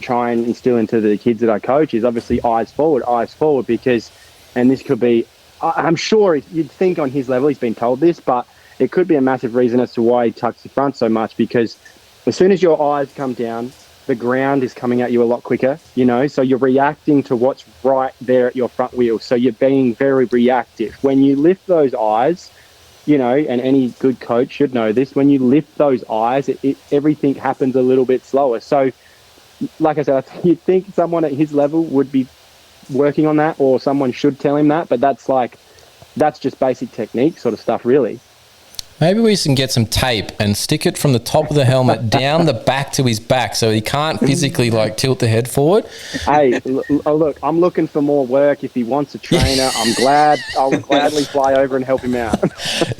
try and instill into the kids that I coach, is obviously eyes forward, because, and this could be, I'm sure you'd think on his level he's been told this, but it could be a massive reason as to why he tucks the front so much, because as soon as your eyes come down, the ground is coming at you a lot quicker, so you're reacting to what's right there at your front wheel. So you're being very reactive. When you lift those eyes, and any good coach should know this, when you lift those eyes, everything happens a little bit slower. So, like I said, you'd think someone at his level would be working on that, or someone should tell him that, but that's just basic technique sort of stuff, really. Maybe we can get some tape and stick it from the top of the helmet down the back to his back, so he can't physically tilt the head forward. Hey, look, I'm looking for more work. If he wants a trainer, I'll gladly fly over and help him out.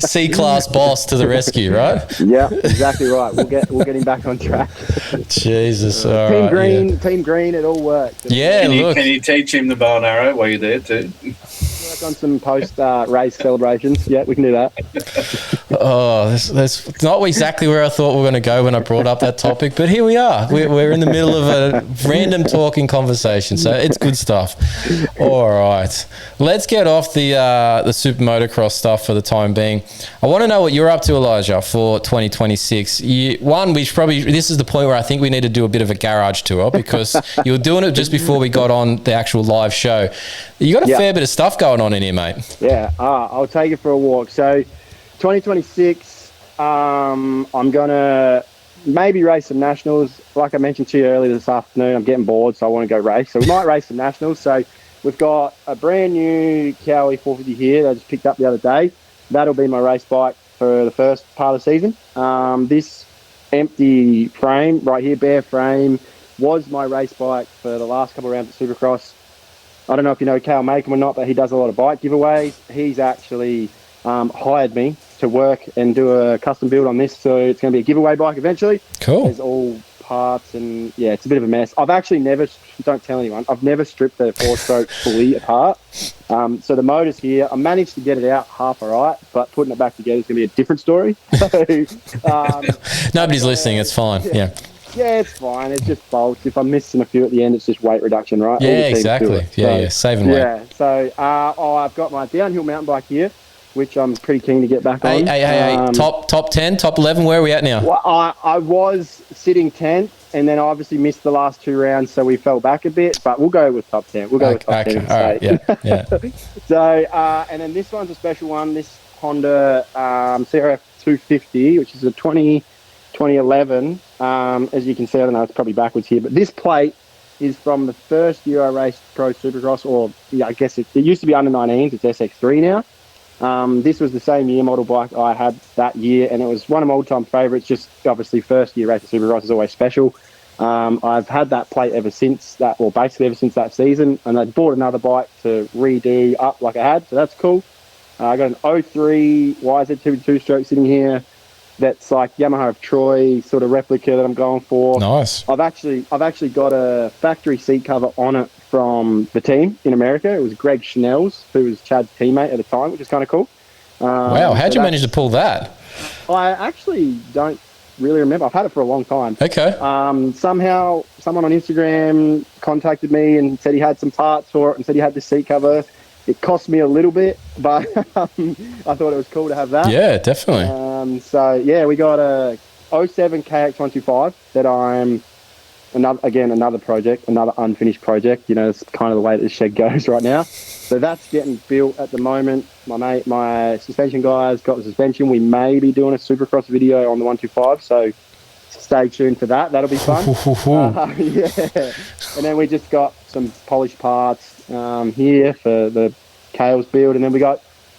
C-class boss to the rescue, right? Yeah, exactly right. We'll get him back on track. Jesus, Team Green, it all works. Yeah, can you teach him the bow and arrow while you're there too? Work on some post-race celebrations. Yeah, we can do that. Oh, that's not exactly where I thought we were going to go when I brought up that topic, but here we are. We're in the middle of a random talking conversation, so it's good stuff. All right, let's get off the super motocross stuff for the time being. I want to know what you're up to, Elijah, for 2026. This is the point where I think we need to do a bit of a garage tour, because you were doing it just before we got on the actual live show. You got a fair bit of stuff going on in here, mate. Yeah, I'll take it for a walk. So 2026, I'm going to maybe race some nationals. Like I mentioned to you earlier this afternoon, I'm getting bored, so I want to go race. So we might race some nationals. So we've got a brand new Cowie 450 here that I just picked up the other day. That'll be my race bike for the first part of the season. This empty frame right here, bare frame, was my race bike for the last couple of rounds at Supercross. I don't know if you know Cal Makem or not, but he does a lot of bike giveaways. He's actually hired me to work and do a custom build on this. So it's going to be a giveaway bike eventually. Cool. There's all parts and yeah, it's a bit of a mess. I've actually never, don't tell anyone, I've never stripped the 4-stroke fully apart. So the motor's here. I managed to get it out half alright, but putting it back together is going to be a different story. So, Nobody's listening. It's fine. Yeah. Yeah, it's fine. It's just bolts. If I'm missing a few at the end, it's just weight reduction, right? Yeah, exactly. Yeah, saving weight. Yeah. So I've got my downhill mountain bike here, which I'm pretty keen to get back on. Hey, top 10, top 11, where are we at now? Well, I was sitting 10th, and then I obviously missed the last 2 rounds, so we fell back a bit, but we'll go with top 10. We'll go with top 10. All right, yeah. So, and then this one's a special one, this Honda CRF 250, which is a 2011. As you can see, I don't know, it's probably backwards here, but this plate is from the first year I raced Pro Supercross, or yeah, I guess it used to be under 19s, it's SX3 now. This was the same year model bike I had that year, and it was one of my all-time favourites. Just obviously first year race of Supercross is always special. I've had that plate ever since that, or basically ever since that season, and I bought another bike to redo up like I had, so that's cool. I got an 03 YZ2 stroke sitting here. That's like Yamaha of Troy sort of replica that I'm going for. Nice. I've actually got a factory seat cover on it from the team in America. It was Greg Schnell's, who was Chad's teammate at the time, which is kind of cool. Wow, how'd you manage to pull that? I actually don't really remember. I've had it for a long time. Okay. Somehow someone on Instagram contacted me and said he had some parts for it and said he had this seat cover. It cost me a little bit, but I thought it was cool to have that. Yeah, definitely. So, yeah, we got a 07 KX125 that I'm, another project, another unfinished project. You know, it's kind of the way that the shed goes right now. So that's getting built at the moment. My suspension guy's got the suspension. We may be doing a Supercross video on the 125, so stay tuned for that. That'll be fun. Yeah. And then we just got some polished parts here for the Kale's build, and then we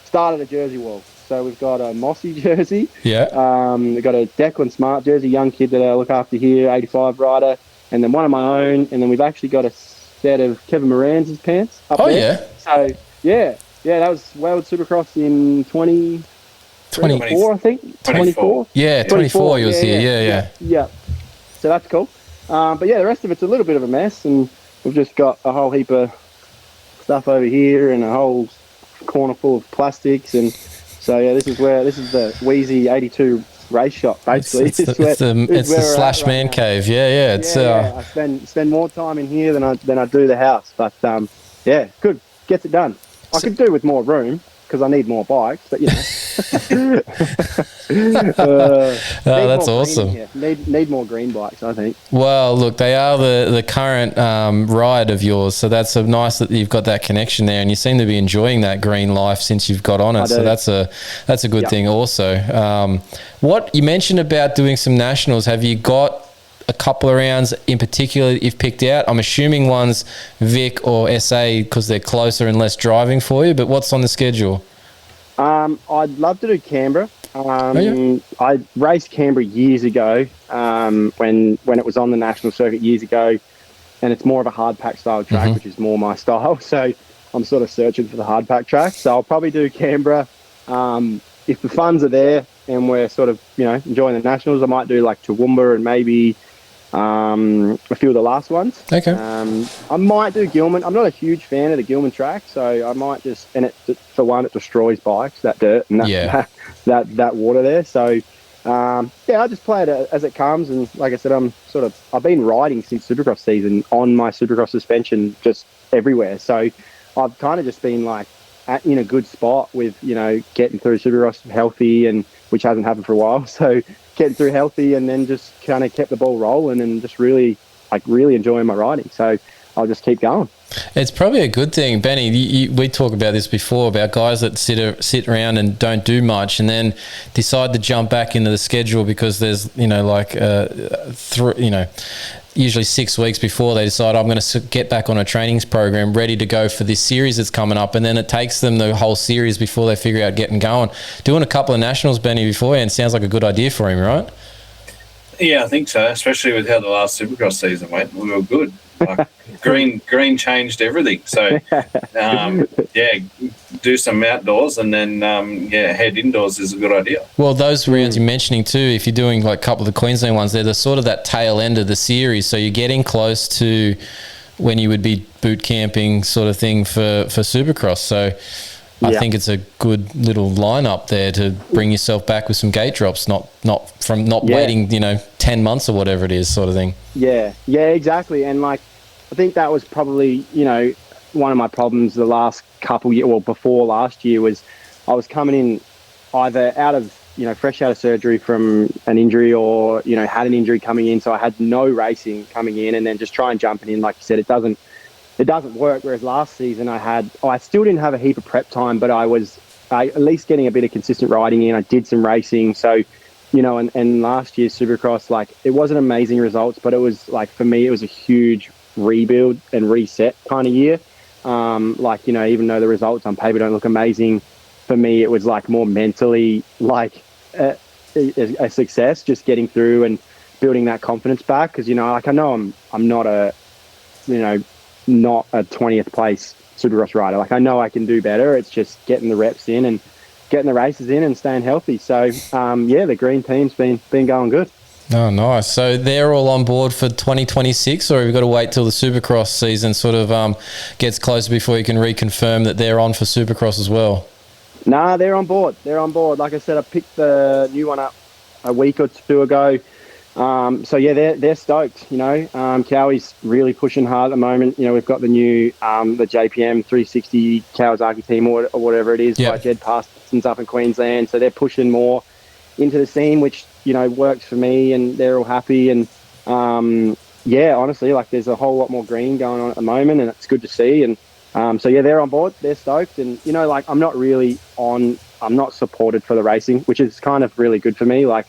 started a jersey wall. So we've got a Mossy jersey. Yeah. We've got a Declan Smart jersey, young kid that I look after here, 85 rider, and then one of my own, and then we've actually got a set of Kevin Moran's pants up there. Yeah. So yeah, that was World Supercross in 2024, I think. 24. Yeah, 24 he was here. Yeah. So that's cool. But yeah, the rest of it's a little bit of a mess, and we've just got a whole heap of stuff over here and a whole corner full of plastics, and so yeah, this is the Wiese 82 race shop basically. It's the slash man now. Cave. Yeah. It's I spend more time in here than I do the house, but yeah, good, gets it done. I could do with more room because I need more bikes, but you know. That's awesome. Need more green bikes, I think. Well, look, they are the current ride of yours, so that's nice that you've got that connection there, and you seem to be enjoying that green life since you've got on it. So that's a good thing also. What you mentioned about doing some nationals, have you got a couple of rounds in particular that you've picked out? I'm assuming one's Vic or SA because they're closer and less driving for you, but what's on the schedule? I'd love to do Canberra. I raced Canberra years ago when it was on the national circuit years ago, and it's more of a hard pack style track, which is more my style. So I'm sort of searching for the hard pack track. So I'll probably do Canberra. If the funds are there and we're sort of, enjoying the nationals, I might do like Toowoomba and maybe a few of the last ones. Okay. I might do Gilman. I'm not a huge fan of the Gilman track, so I might just, and it destroys bikes, that dirt and that water there. So I just play it as it comes, and like I said, I've been riding since Supercross season on my Supercross suspension just everywhere. So I've kind of just been like in a good spot with getting through Supercross healthy, and which hasn't happened for a while. So getting through healthy, and then just kind of kept the ball rolling, and just really enjoying my riding. So I'll just keep going. It's probably a good thing, Benny. We talk about this before about guys that sit around and don't do much, and then decide to jump back into the schedule because there's usually 6 weeks before they decide I'm going to get back on a trainings program ready to go for this series that's coming up, and then it takes them the whole series before they figure out getting going. Doing a couple of nationals, Benny, beforehand sounds like a good idea for him, right? Yeah, I think so, especially with how the last Supercross season went. We were good. Like, green changed everything. So, do some outdoors and then, head indoors is a good idea. Well, those rounds you're mentioning too, if you're doing like a couple of the Queensland ones, they're the sort of that tail end of the series. So you're getting close to when you would be boot camping sort of thing for Supercross. So I think it's a good little lineup there to bring yourself back with some gate drops, not waiting, 10 months or whatever it is sort of thing. Yeah, exactly. And like, I think that was probably, one of my problems the last couple years, well, before last year, was I was coming in either out of, fresh out of surgery from an injury or, had an injury coming in. So I had no racing coming in and then just try and jumping in. Like you said, it doesn't work. Whereas last season I still didn't have a heap of prep time, but I was at least getting a bit of consistent riding in. I did some racing. So, and last year's Supercross, like, it wasn't amazing results, but it was like, for me, it was a huge rebuild and reset kind of year. Even though the results on paper don't look amazing, for me, it was like more mentally like a success, just getting through and building that confidence back. Because, I know I'm not a 20th place Supercross rider. Like, I know I can do better. It's just getting the reps in and getting the races in and staying healthy. So, the green team's been going good. Oh, nice. So they're all on board for 2026, or have you got to wait till the Supercross season sort of gets closer before you can reconfirm that they're on for Supercross as well? Nah, they're on board. Like I said, I picked the new one up a week or two ago. They're stoked. Cowie's really pushing hard at the moment. We've got the new the JPM 360 Kawasaki team or whatever it is, like Jed Parsons up in Queensland. So they're pushing more into the scene, which works for me, and they're all happy. And honestly, like, there's a whole lot more green going on at the moment, and it's good to see. And they're on board. They're stoked. And I'm not supported for the racing, which is kind of really good for me. Like,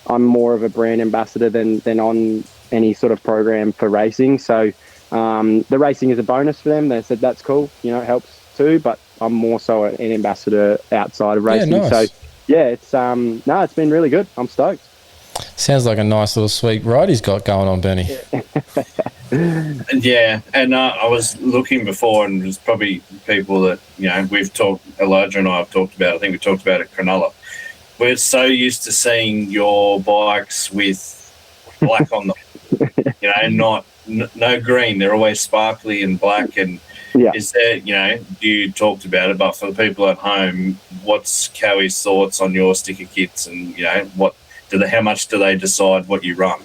I'm more of a brand ambassador than on any sort of program for racing. So the racing is a bonus for them. They said that's cool. It helps too. But I'm more so an ambassador outside of racing. Yeah, nice. So it's been really good. I'm stoked. Sounds like a nice little sweet ride he's got going on, Benny. Yeah, and I was looking before, and there's probably people that, we've talked, Elijah and I have talked about, I think we talked about it, Cronulla. We're so used to seeing your bikes with black on them, no green. They're always sparkly and black. And is there, you talked about it, but for the people at home, what's Cowie's thoughts on your sticker kits, and how much do they decide what you run?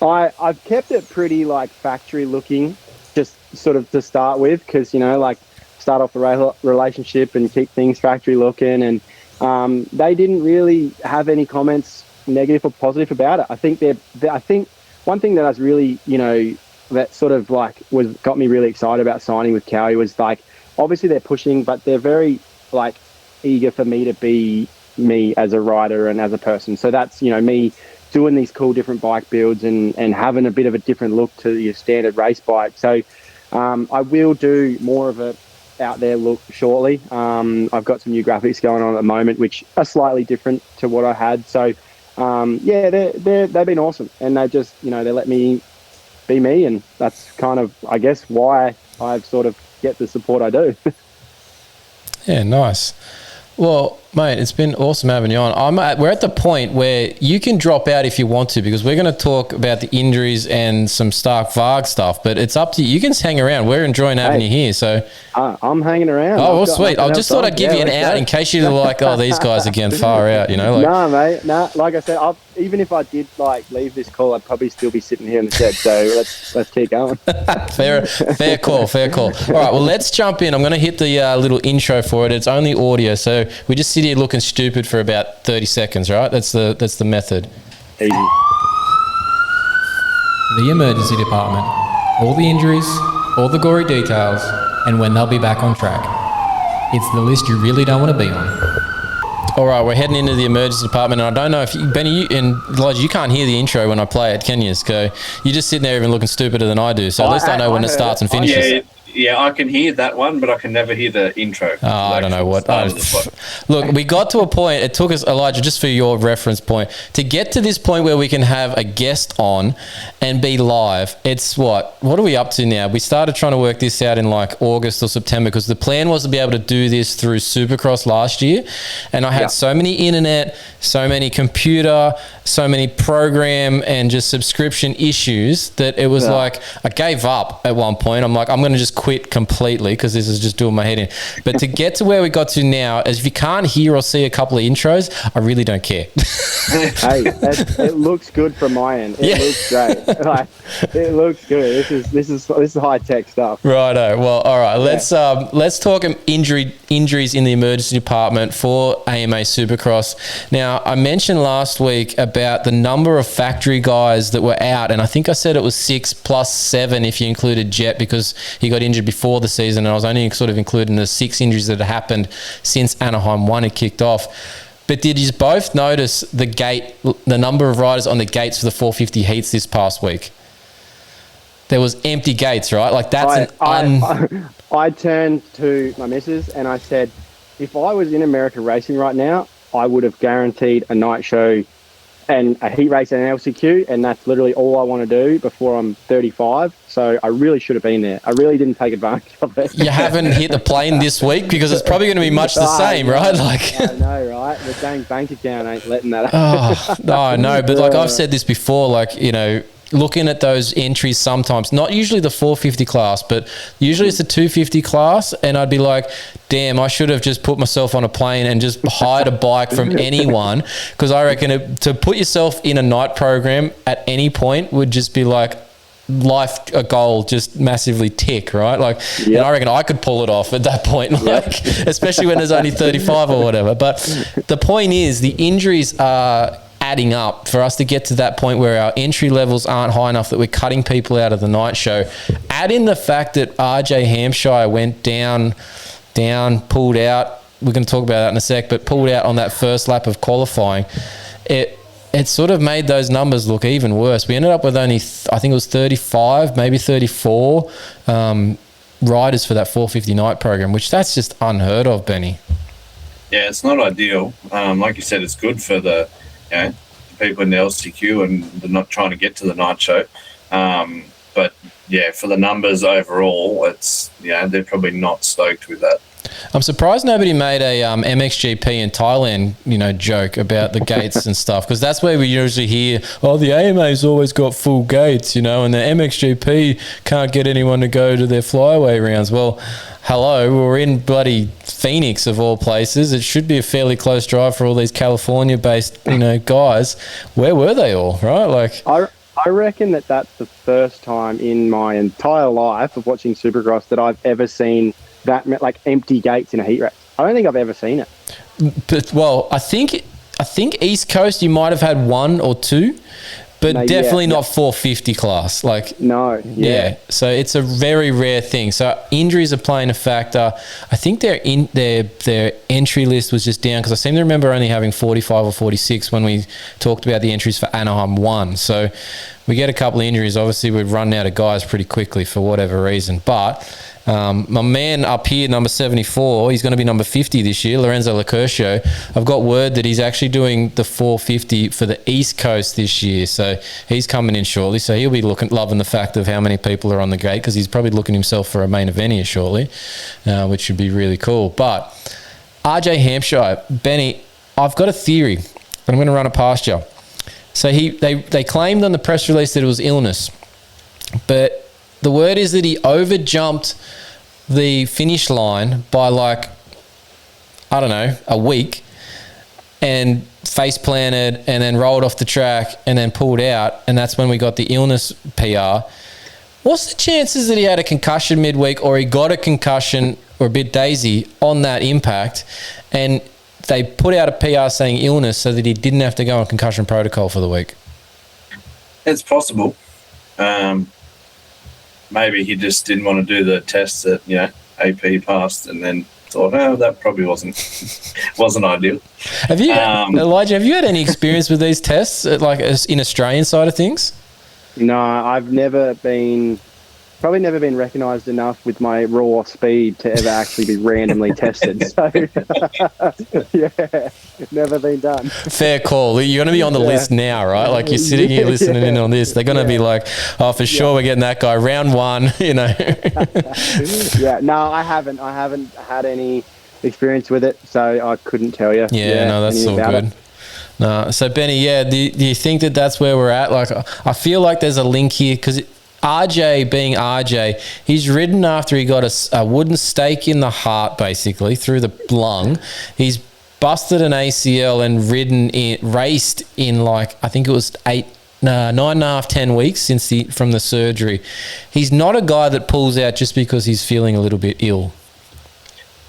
I've kept it pretty like factory looking, just sort of to start with, because start off the relationship and keep things factory looking. And they didn't really have any comments, negative or positive, about it. I think one thing that I was really, that sort of like got me really excited about signing with Cowie was, like, obviously they're pushing, but they're very like eager for me to be me as a rider and as a person. So that's, me doing these cool different bike builds and having a bit of a different look to your standard race bike. So I will do more of a out there look shortly. I've got some new graphics going on at the moment, which are slightly different to what I had. So they've been awesome, and they just, they let me be me, and that's kind of, I guess, why I sort of get the support I do. Yeah, nice. Well, mate, it's been awesome having you on. We're at the point where you can drop out if you want to, because we're going to talk about the injuries and some Stark Varg stuff, but it's up to you. You can just hang around. We're enjoying having you here. So I'm hanging around. Oh, well, sweet. I just thought I'd give you an out in case you're like, oh, these guys again, far out, No, mate. No, like I said, even if I did leave this call, I'd probably still be sitting here in the shed. So let's keep going. Fair call. All right, well, let's jump in. I'm going to hit the little intro for it. It's only audio, so we just sit here looking stupid for about 30 seconds, right? That's the method. Easy. The emergency department. All the injuries, all the gory details, and when they'll be back on track. It's the list you really don't want to be on. All right, we're heading into the emergency department, and I don't know if Benny and Elijah, you can't hear the intro when I play it, can you? So you're just sitting there even looking stupider than I do. So at least I know when it starts and finishes. Yeah, I can hear that one, but I can never hear the intro. Oh, I don't know what. Look, Look, we got to a point. It took us, Elijah, just for your reference point, to get to this point where we can have a guest on and be live. It's what are we up to now? We started trying to work this out in like August or September because the plan was to be able to do this through Supercross last year. And I had so many internet, so many computer, so many program and just subscription issues that it was like I gave up at one point. I'm like, I'm going to just quit completely because this is just doing my head in. But to get to where we got to now, as if you can't hear or see a couple of intros, I really don't care. Hey, it looks good from my end. It looks great. Like, it looks good. This is high tech stuff. Righto. Well, all right. Let's talk injuries in the emergency department for AMA Supercross. Now, I mentioned last week about the number of factory guys that were out, and I think I said it was 6 plus 7 if you included Jet because he got injured before the season, and I was only sort of including the 6 injuries that had happened since Anaheim 1 had kicked off. But did you both notice the number of riders on the gates for the 450 heats this past week? There was empty gates, right? Like that's I turned to my missus and I said, if I was in America racing right now, I would have guaranteed a night show and a heat race and an LCQ, and that's literally all I want to do before I'm 35. So I really should have been there. I really didn't take advantage of it. You haven't hit the plane this week because it's probably going to be much the same, right? Like I know, right? The dang bank account ain't letting that up. No, but like I've said this before, like, you know, looking at those entries sometimes, not usually the 450 class, but usually it's the 250 class, and I'd be like, damn, I should have just put myself on a plane and just hired a bike from anyone, because I reckon to put yourself in a night program at any point would just be like a goal just massively tick, right? Like, and I reckon I could pull it off at that point, like, especially when there's only 35 or whatever. But the point is, the injuries are adding up for us to get to that point where our entry levels aren't high enough that we're cutting people out of the night show. Add in the fact that RJ Hampshire went down, pulled out. We're going to talk about that in a sec, but pulled out on that first lap of qualifying. It sort of made those numbers look even worse. We ended up with only, I think it was 35, maybe 34 riders for that 450 night program, which that's just unheard of, Benny. Yeah, it's not ideal. Like you said, it's good for the people in the LCQ and they're not trying to get to the night show. But yeah, for the numbers overall, it's they're probably not stoked with that. I'm surprised nobody made a MXGP in Thailand, joke about the gates and stuff, because that's where we usually hear, the AMA's always got full gates, and the MXGP can't get anyone to go to their flyaway rounds. Well, hello, we're in bloody Phoenix of all places. It should be a fairly close drive for all these California-based, guys. Where were they all, right? Like, I reckon that's the first time in my entire life of watching Supercross that I've ever seen that like empty gates in a heat race. I don't think I've ever seen it. But I think East Coast you might have had 1 or 2, but definitely not 450 class. Like no, So it's a very rare thing. So injuries are playing a factor. I think their entry list was just down because I seem to remember only having 45 or 46 when we talked about the entries for Anaheim 1. So we get a couple of injuries. Obviously, we've run out of guys pretty quickly for whatever reason, but. My man up here, number 74, he's going to be number 50 this year, Lorenzo Lacurcio. I've got word that he's actually doing the 450 for the East Coast this year, so he's coming in shortly. So he'll be loving the fact of how many people are on the gate, because he's probably looking himself for a main event here shortly, which should be really cool. But RJ Hampshire, Benny, I've got a theory, and I'm going to run it past you. So they claimed on the press release that it was illness, but the word is that he over-jumped the finish line by a week and face planted and then rolled off the track and then pulled out, and that's when we got the illness PR. What's the chances that he had a concussion midweek, or he got a concussion or a bit daisy on that impact, and they put out a PR saying illness so that he didn't have to go on concussion protocol for the week? It's possible. Maybe he just didn't want to do the tests that AP passed, and then thought, that probably wasn't ideal. Have you, Elijah? Have you had any experience with these tests, like in Australian side of things? No, I've never been probably never been recognised enough with my raw speed to ever actually be randomly tested. So, yeah, never been done. Fair call. You're going to be on the list now, right? Like you're sitting here listening in on this. They're going to be like, oh, for sure we're getting that guy. Round 1, you know. Yeah, no, I haven't had any experience with it, so I couldn't tell you. Yeah, no, that's all good. No, so Benny, do you think that that's where we're at? Like, I feel like there's a link here because RJ being RJ, he's ridden after he got a wooden stake in the heart, basically, through the lung. He's busted an ACL and raced in like, I think it was 9.5, 10 weeks from the surgery. He's not a guy that pulls out just because he's feeling a little bit ill.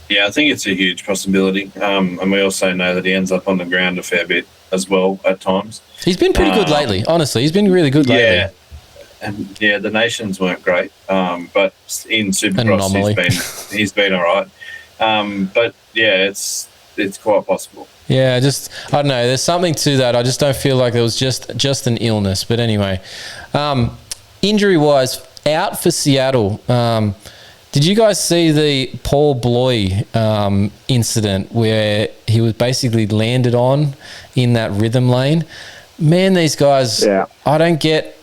Yeah, I think it's a huge possibility. And we also know that he ends up on the ground a fair bit as well at times. He's been pretty good lately, honestly. He's been really good lately. Yeah. And the nations weren't great, but in Supercross he's been all right. But yeah, it's quite possible. Yeah, I don't know. There's something to that. I just don't feel like it was just an illness. But anyway, injury-wise, out for Seattle. Did you guys see the Paul Bloy incident where he was basically landed on in that rhythm lane? Man, these guys, I don't get...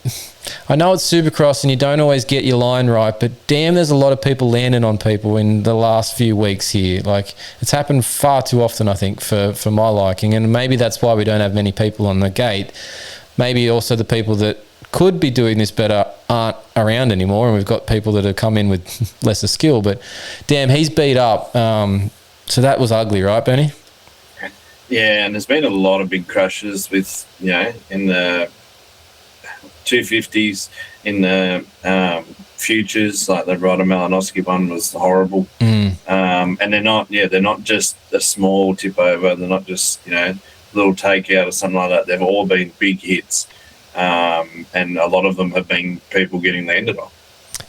I know it's Supercross and you don't always get your line right, but damn, there's a lot of people landing on people in the last few weeks here. Like, it's happened far too often, I think, for my liking, and maybe that's why we don't have many people on the gate. Maybe also the people that could be doing this better aren't around anymore, and we've got people that have come in with lesser skill, but damn, he's beat up. So that was ugly, right, Benny? Yeah, and there's been a lot of big crashes with, in the 250s, in the futures, like the Ryder Malinowski one was horrible. And they're not just a small tip over, they're not just, little takeout or something like that. They've all been big hits. And a lot of them have been people getting landed on.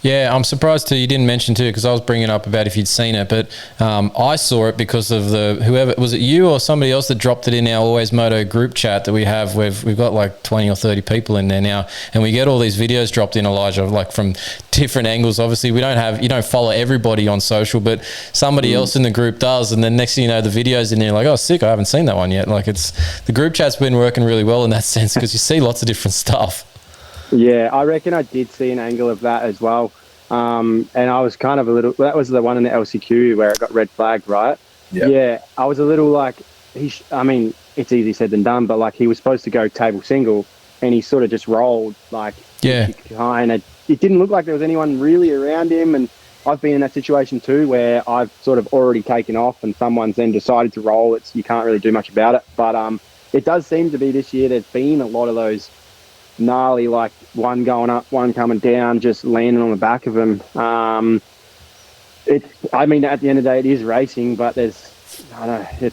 Yeah, I'm surprised too. You didn't mention too, because I was bringing up about if you'd seen it, but I saw it because of whoever was it, you or somebody else that dropped it in our AlwaysMoto group chat that we have. We've got like 20 or 30 people in there now, and we get all these videos dropped in, Elijah, like from different angles. Obviously, you don't follow everybody on social, but somebody else in the group does, and then next thing you know, the videos in there, like, oh, sick, I haven't seen that one yet. Like, the group chat's been working really well in that sense because you see lots of different stuff. Yeah, I reckon I did see an angle of that as well. And I was kind of that was the one in the LCQ where it got red flagged, right? Yep. Yeah, I was a little like, it's easy said than done, but like he was supposed to go table single and he sort of just rolled like, it didn't look like there was anyone really around him. And I've been in that situation too where I've sort of already taken off and someone's then decided to roll. You can't really do much about it. But it does seem to be this year there's been a lot of those gnarly, like one going up, one coming down, just landing on the back of him. At the end of the day, it is racing, but it's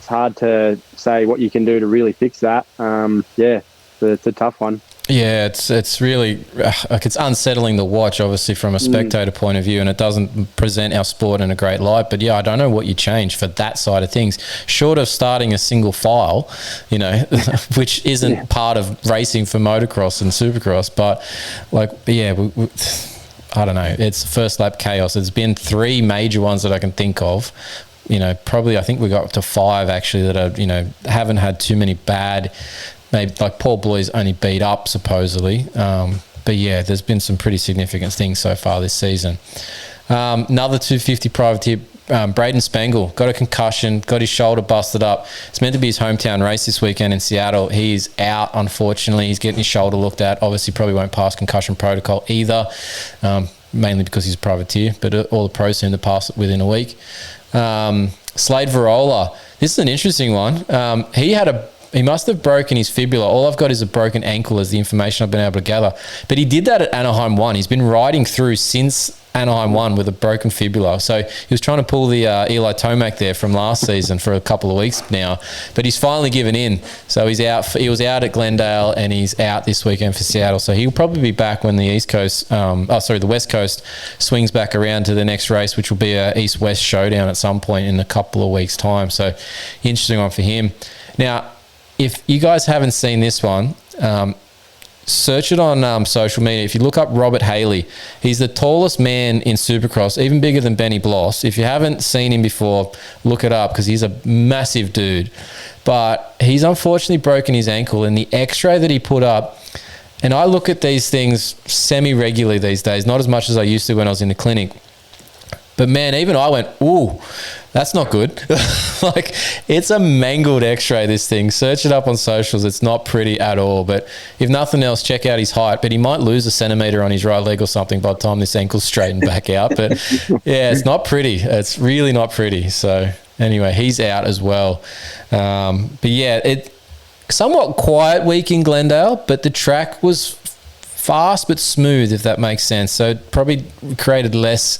hard to say what you can do to really fix that. It's a tough one. Yeah, it's really like it's unsettling to watch, obviously, from a spectator point of view, and it doesn't present our sport in a great light. But yeah, I don't know what you change for that side of things, short of starting a single file, which isn't part of racing for motocross and supercross. But I don't know. It's first lap chaos. There's been 3 major ones that I can think of. Probably I think we got up to 5 actually that are haven't had too many bad. Maybe like Paul Bloy's only beat up supposedly, but yeah, there's been some pretty significant things so far this season. Another 250 privateer, Braden Spangle, got a concussion, got his shoulder busted up. It's meant to be his hometown race this weekend in Seattle. He's out, unfortunately. He's getting his shoulder looked at. Obviously, probably won't pass concussion protocol either, mainly because he's a privateer, but all the pros seem to pass it within a week. Slade Varola, this is an interesting one. He must have broken his fibula. All I've got is a broken ankle as the information I've been able to gather. But he did that at Anaheim 1. He's been riding through since Anaheim 1 with a broken fibula. So he was trying to pull the Eli Tomac there from last season for a couple of weeks now. But he's finally given in. So he's out. He was out at Glendale and he's out this weekend for Seattle. So he'll probably be back when the the West Coast swings back around to the next race, which will be a East-West showdown at some point in a couple of weeks' time. So interesting one for him. Now, if you guys haven't seen this one, search it on social media. If you look up Robert Haley, he's the tallest man in Supercross, even bigger than Benny Bloss. If you haven't seen him before, look it up because he's a massive dude. But he's unfortunately broken his ankle, and the x-ray that he put up, and I look at these things semi-regularly these days, not as much as I used to when I was in the clinic. But man, even I went, ooh, that's not good. Like, it's a mangled x-ray, this thing. Search it up on socials. It's not pretty at all. But if nothing else, check out his height. But he might lose a centimetre on his right leg or something by the time this ankle's straightened back out. But yeah, it's not pretty. It's really not pretty. So anyway, he's out as well. But yeah, it somewhat quiet week in Glendale, but the track was fast but smooth, if that makes sense. So it probably created less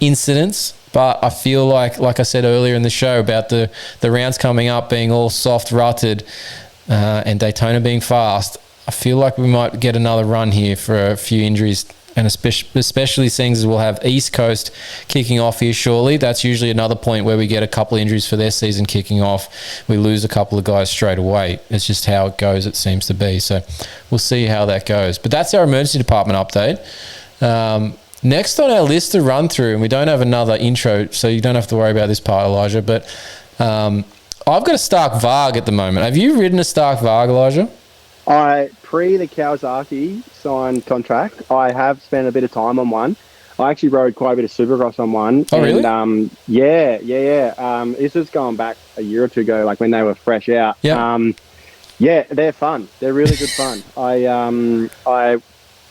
incidents. But I feel like I said earlier in the show about the rounds coming up being all soft rutted and Daytona being fast, I feel like we might get another run here for a few injuries, and especially seeing as we'll have East Coast kicking off here shortly. That's usually another point where we get a couple of injuries for their season kicking off. We lose a couple of guys straight away. It's just how it goes, it seems to be. So we'll see how that goes. But that's our emergency department update. Next on our list to run through, and we don't have another intro, so you don't have to worry about this part, Elijah, but I've got a Stark Varg at the moment. Have you ridden a Stark Varg, Elijah? Pre the Kawasaki signed contract, I have spent a bit of time on one. I actually rode quite a bit of Supercross on one. Oh, really? And, yeah. This was going back a year or two ago, like when they were fresh out. Yeah. Yeah, they're fun. They're really good fun. I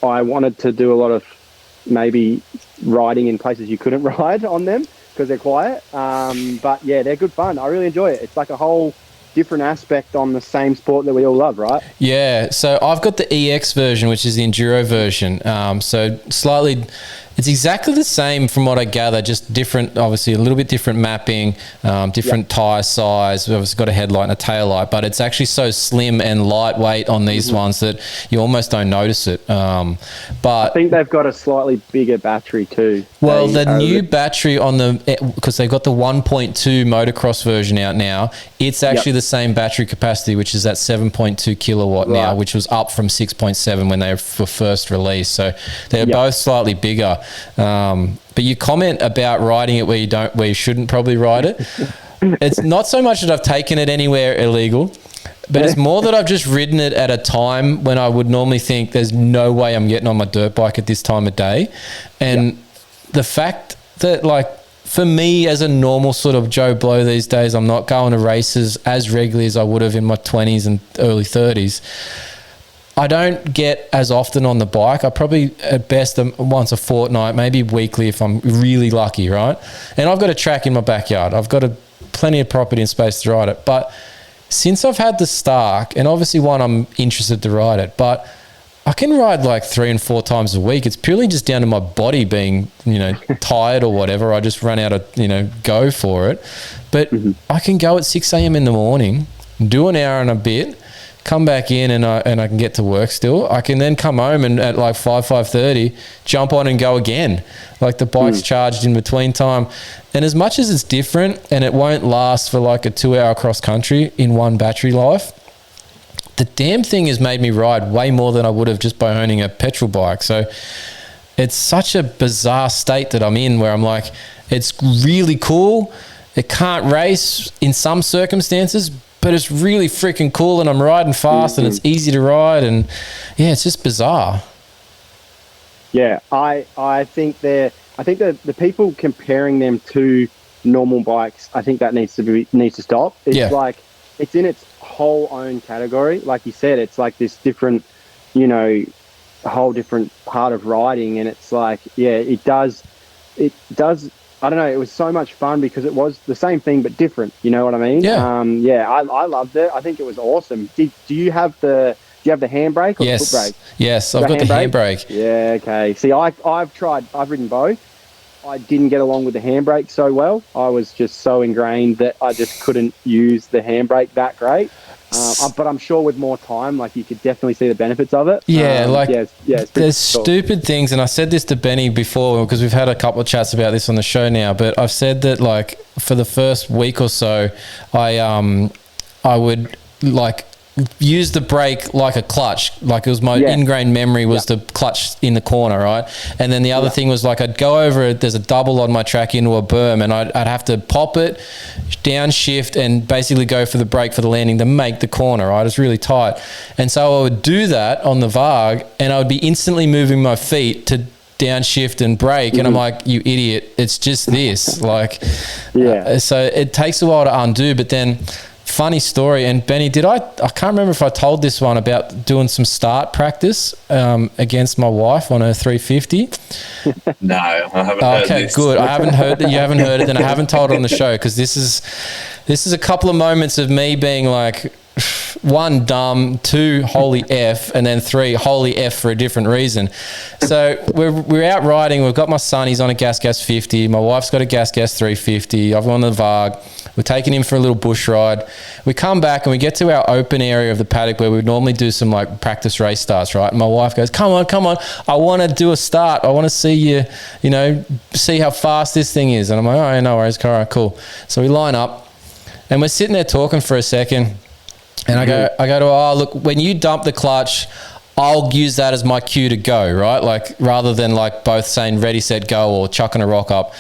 wanted to do a lot of maybe riding in places you couldn't ride on them because they're quiet. But yeah, they're good fun. I really enjoy it. It's like a whole different aspect on the same sport that we all love, right? Yeah, so I've got the EX version, which is the enduro version. So slightly, it's exactly the same from what I gather, just different, obviously a little bit different mapping, different tyre size. We've obviously got a headlight and a tail light, but it's actually so slim and lightweight on these ones that you almost don't notice it. But I think they've got a slightly bigger battery too. Well, the new battery on the, because they've got the 1.2 motocross version out now, it's actually the same battery capacity, which is that 7.2 kilowatt now, which was up from 6.7 when they were first released. So they're both slightly bigger. But you comment about riding it where you shouldn't probably ride it. It's not so much that I've taken it anywhere illegal, but it's more that I've just ridden it at a time when I would normally think there's no way I'm getting on my dirt bike at this time of day. And the fact that, like, for me as a normal sort of Joe Blow these days, I'm not going to races as regularly as I would have in my 20s and early 30s. I don't get as often on the bike. I probably at best once a fortnight, maybe weekly if I'm really lucky, right? And I've got a track in my backyard. I've got plenty of property and space to ride it. But since I've had the Stark, and obviously I'm interested to ride it, but I can ride like 3 and 4 times a week. It's purely just down to my body being, tired or whatever. I just run out of, go for it. But I can go at 6 a.m. in the morning, do an hour and a bit, come back in and I can get to work still. I can then come home and at like 5:30, jump on and go again. Like the bike's charged in between time. And as much as it's different and it won't last for like a 2-hour cross country in one battery life, the damn thing has made me ride way more than I would have just by owning a petrol bike. So it's such a bizarre state that I'm in where I'm like, it's really cool. It can't race in some circumstances, but it's really freaking cool and I'm riding fast and it's easy to ride and yeah, it's just bizarre. Yeah, I think that the people comparing them to normal bikes, I think that needs to stop. It's like it's in its whole own category. Like you said, it's like this different, a whole different part of riding, and it's like, it does. I don't know. It was so much fun because it was the same thing but different. You know what I mean? Yeah. I loved it. I think it was awesome. Do you have the handbrake or the foot brake? Yes, I've got the handbrake. Yeah. Okay. See, I've ridden both. I didn't get along with the handbrake so well. I was just so ingrained that I just couldn't use the handbrake that great. But I'm sure with more time, like you could definitely see the benefits of it. Yeah, it's there's stupid things, and I said this to Benny before because we've had a couple of chats about this on the show now. But I've said that like for the first week or so, I would like use the brake like a clutch. Like it was my ingrained memory was the clutch in the corner, right? And then the other thing was like I'd go over it. There's a double on my track into a berm, and I'd have to pop it, downshift, and basically go for the brake for the landing to make the corner, right? It's really tight. And so I would do that on the Varg, and I would be instantly moving my feet to downshift and brake, and I'm like, you idiot, it's just this. Like, so it takes a while to undo, but then funny story. And Benny, I can't remember if I told this one about doing some start practice against my wife on her 350. No, I haven't heard okay, this. good. I haven't heard that. You haven't heard it, then I haven't told it on the show, because this is a couple of moments of me being like, 1, dumb, 2, holy F, and then 3, holy F for a different reason. So we're out riding. We've got my son, he's on a gas 50. My wife's got a gas 350. I've on the Varg. We're taking him for a little bush ride. We come back and we get to our open area of the paddock where we would normally do some like practice race starts, right? And my wife goes, come on. I want to do a start. I want to see you, see how fast this thing is. And I'm like, oh, no worries. All right, cool. So we line up and we're sitting there talking for a second. And I go to, oh, look, when you dump the clutch, I'll use that as my cue to go, right? Like rather than like both saying ready, set, go or chucking a rock up.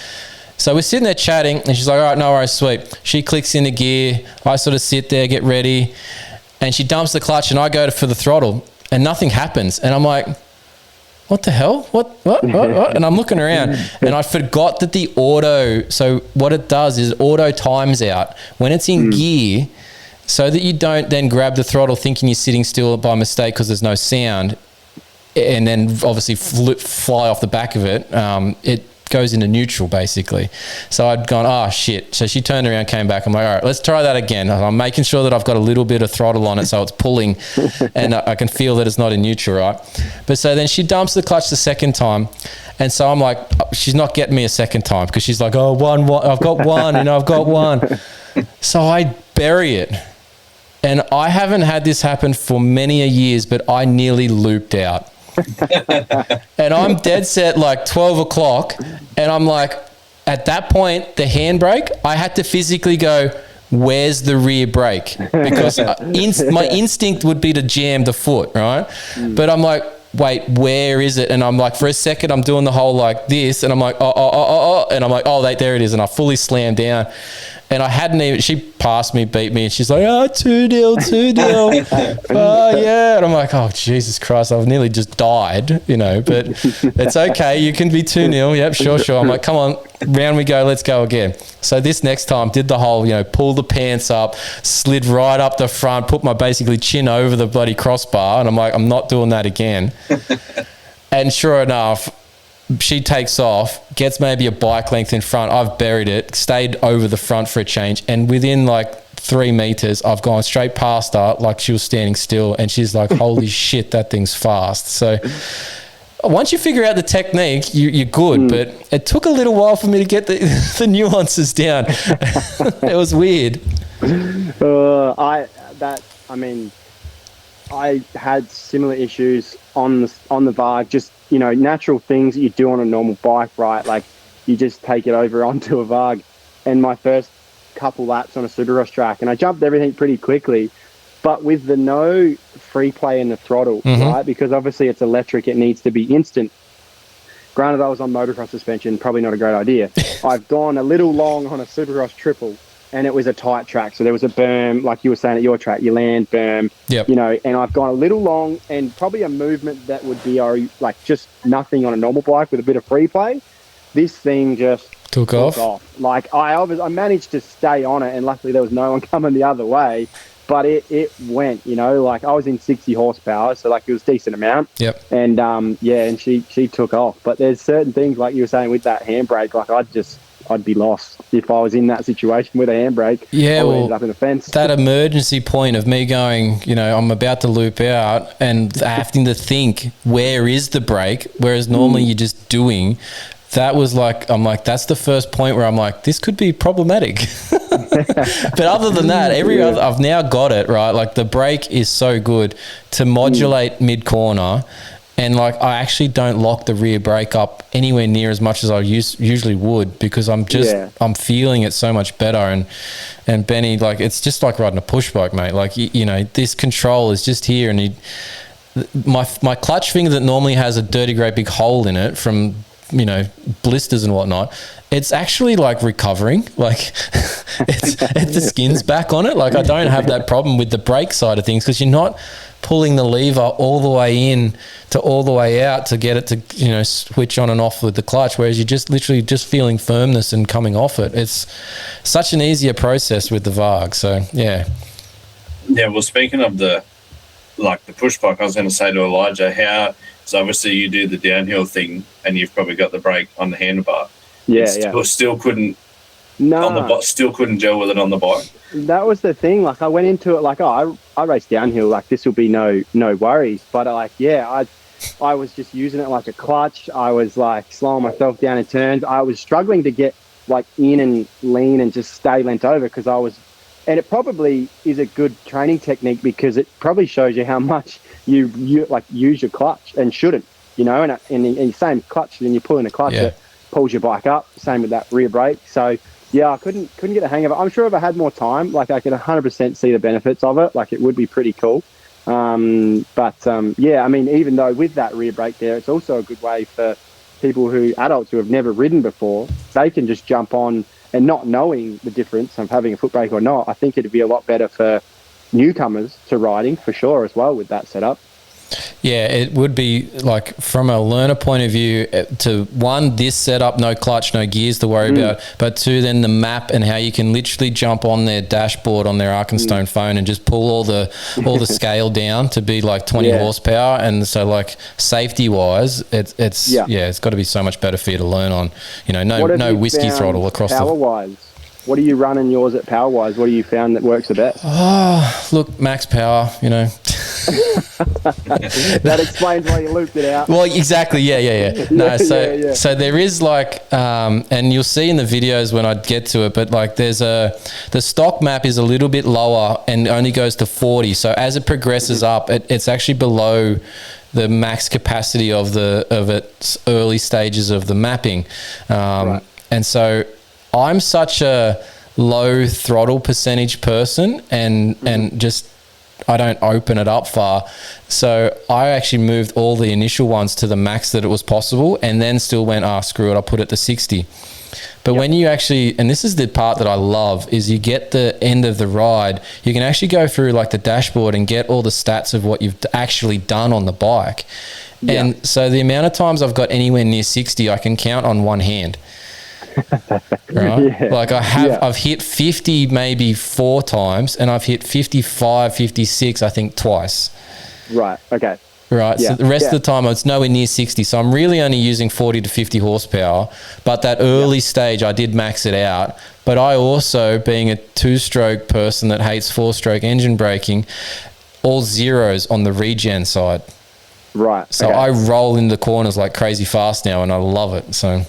So we're sitting there chatting and she's like, all right, no worries, sweet. She clicks into gear. I sort of sit there, get ready. And she dumps the clutch and I go for the throttle and nothing happens. And I'm like, what the hell? What? And I'm looking around and I forgot that the auto, so what it does is auto times out. When it's in gear, so that you don't then grab the throttle thinking you're sitting still by mistake because there's no sound, and then obviously fly off the back of it, it goes into neutral basically. So I'd gone, oh shit. So she turned around, came back. I'm like, all right, let's try that again. I'm making sure that I've got a little bit of throttle on it so it's pulling and I can feel that it's not in neutral, right? But so then she dumps the clutch the second time. And so I'm like, she's not getting me a second time because she's like, oh, one, I've got one, I've got one. So I bury it. And I haven't had this happen for many a years, but I nearly looped out. And I'm dead set like 12 o'clock. And I'm like, at that point, the handbrake, I had to physically go, where's the rear brake? Because my instinct would be to jam the foot, right? But I'm like, wait, where is it? And I'm like, for a second, I'm doing the whole like this. And I'm like, oh. And I'm like, oh, there it is. And I fully slammed down. And I hadn't even, she passed me, beat me, and she's like, oh, 2-0. Oh, yeah. And I'm like, oh, Jesus Christ, I've nearly just died, but it's okay. You can be 2-0. Yep, sure. I'm like, come on, round we go. Let's go again. So this next time did the whole, pull the pants up, slid right up the front, put my basically chin over the bloody crossbar. And I'm like, I'm not doing that again. And sure enough, she takes off, gets maybe a bike length in front. I've buried it, stayed over the front for a change. And within like 3 meters, I've gone straight past her like she was standing still. And she's like, holy shit, that thing's fast. So once you figure out the technique, you're good. But it took a little while for me to get the nuances down. It was weird. I had similar issues on the Varg, just natural things that you do on a normal bike, right? Like you just take it over onto a Varg. And my first couple laps on a Supercross track, and I jumped everything pretty quickly, but with the no free play in the throttle, right? Because obviously it's electric, it needs to be instant. Granted, I was on motocross suspension, probably not a great idea. I've gone a little long on a Supercross triple, and it was a tight track. So there was a berm, like you were saying at your track, you land, berm, and I've gone a little long and probably a movement that would be like just nothing on a normal bike with a bit of free play. This thing just took off. Like I managed to stay on it, and luckily there was no one coming the other way, but it went, like I was in 60 horsepower. So like it was a decent amount. Yep. And and she took off. But there's certain things like you were saying with that handbrake, like I'd be lost if I was in that situation with a handbrake. Yeah, well, ended up in the fence. That emergency point of me going, I'm about to loop out and having to think, where is the brake? Whereas normally you're just doing. That was like, I'm like, that's the first point where I'm like, this could be problematic. But other than that, other, I've now got it, right? Like the brake is so good to modulate mid-corner. And like I actually don't lock the rear brake up anywhere near as much as I usually would, because I'm feeling it so much better. And Benny, like it's just like riding a push bike, mate. Like you know, this control is just here, and my clutch finger that normally has a dirty great big hole in it from, you know, blisters and whatnot, it's actually like recovering. Like it's the skin's back on it. Like I don't have that problem with the brake side of things, because you're not pulling the lever all the way in to all the way out to get it to, you know, switch on and off with the clutch, whereas you're just literally just feeling firmness and coming off it. It's such an easier process with the Varg. So yeah. Well, speaking of the push bike, I was going to say to Elijah, so obviously you do the downhill thing and you've probably got the brake on the handlebar. Still couldn't gel with it on the bike. That was the thing. Like I went into it like, I race downhill, like this will be no worries. But I was just using it like a clutch. I was like slowing myself down in turns. I was struggling to get like in and lean and just stay leant over, because and it probably is a good training technique, because it probably shows you how much you like use your clutch and shouldn't, you know, and in the same clutch, then you pull in a clutch that pulls your bike up. Same with that rear brake. So yeah, I couldn't get the hang of it. I'm sure if I had more time, like I could 100% see the benefits of it. Like it would be pretty cool. I mean, even though with that rear brake there, it's also a good way for adults who have never ridden before, they can just jump on and not knowing the difference of having a foot brake or not. I think it'd be a lot better for newcomers to riding for sure as well with that setup. Yeah, it would be like from a learner point of view, to one, this setup, no clutch, no gears to worry about, but two, then the map and how you can literally jump on their dashboard on their Arkenstone phone and just pull all the scale down to be like 20 horsepower. And so like safety wise, it's got to be so much better for you to learn on, you know, no whiskey throttle across power wise. What are you running yours at power wise? What do you found that works the best? Oh, look, max power, you know. That explains why you looped it out. Well, exactly. Yeah. No, so there is like, and you'll see in the videos when I get to it, but like the stock map is a little bit lower and only goes to 40. So as it progresses up, it's actually below the max capacity of its early stages of the mapping. Right. And so I'm such a low throttle percentage person, and just I don't open it up far. So I actually moved all the initial ones to the max that it was possible, and then still went, screw it, I'll put it to 60. But when you actually, and this is the part that I love, is you get the end of the ride, you can actually go through like the dashboard and get all the stats of what you've actually done on the bike. Yeah. And so the amount of times I've got anywhere near 60, I can count on one hand. Right? Like I've hit 50 maybe 4 times, and I've hit 55, 56 I think twice. Right. Okay. Right. Yeah. So the rest of the time it's nowhere near 60. So I'm really only using 40 to 50 horsepower. But that early stage I did max it out. But I also, being a 2-stroke person that hates 4-stroke engine braking, all zeros on the regen side. Right. So I roll into the corners like crazy fast now, and I love it. So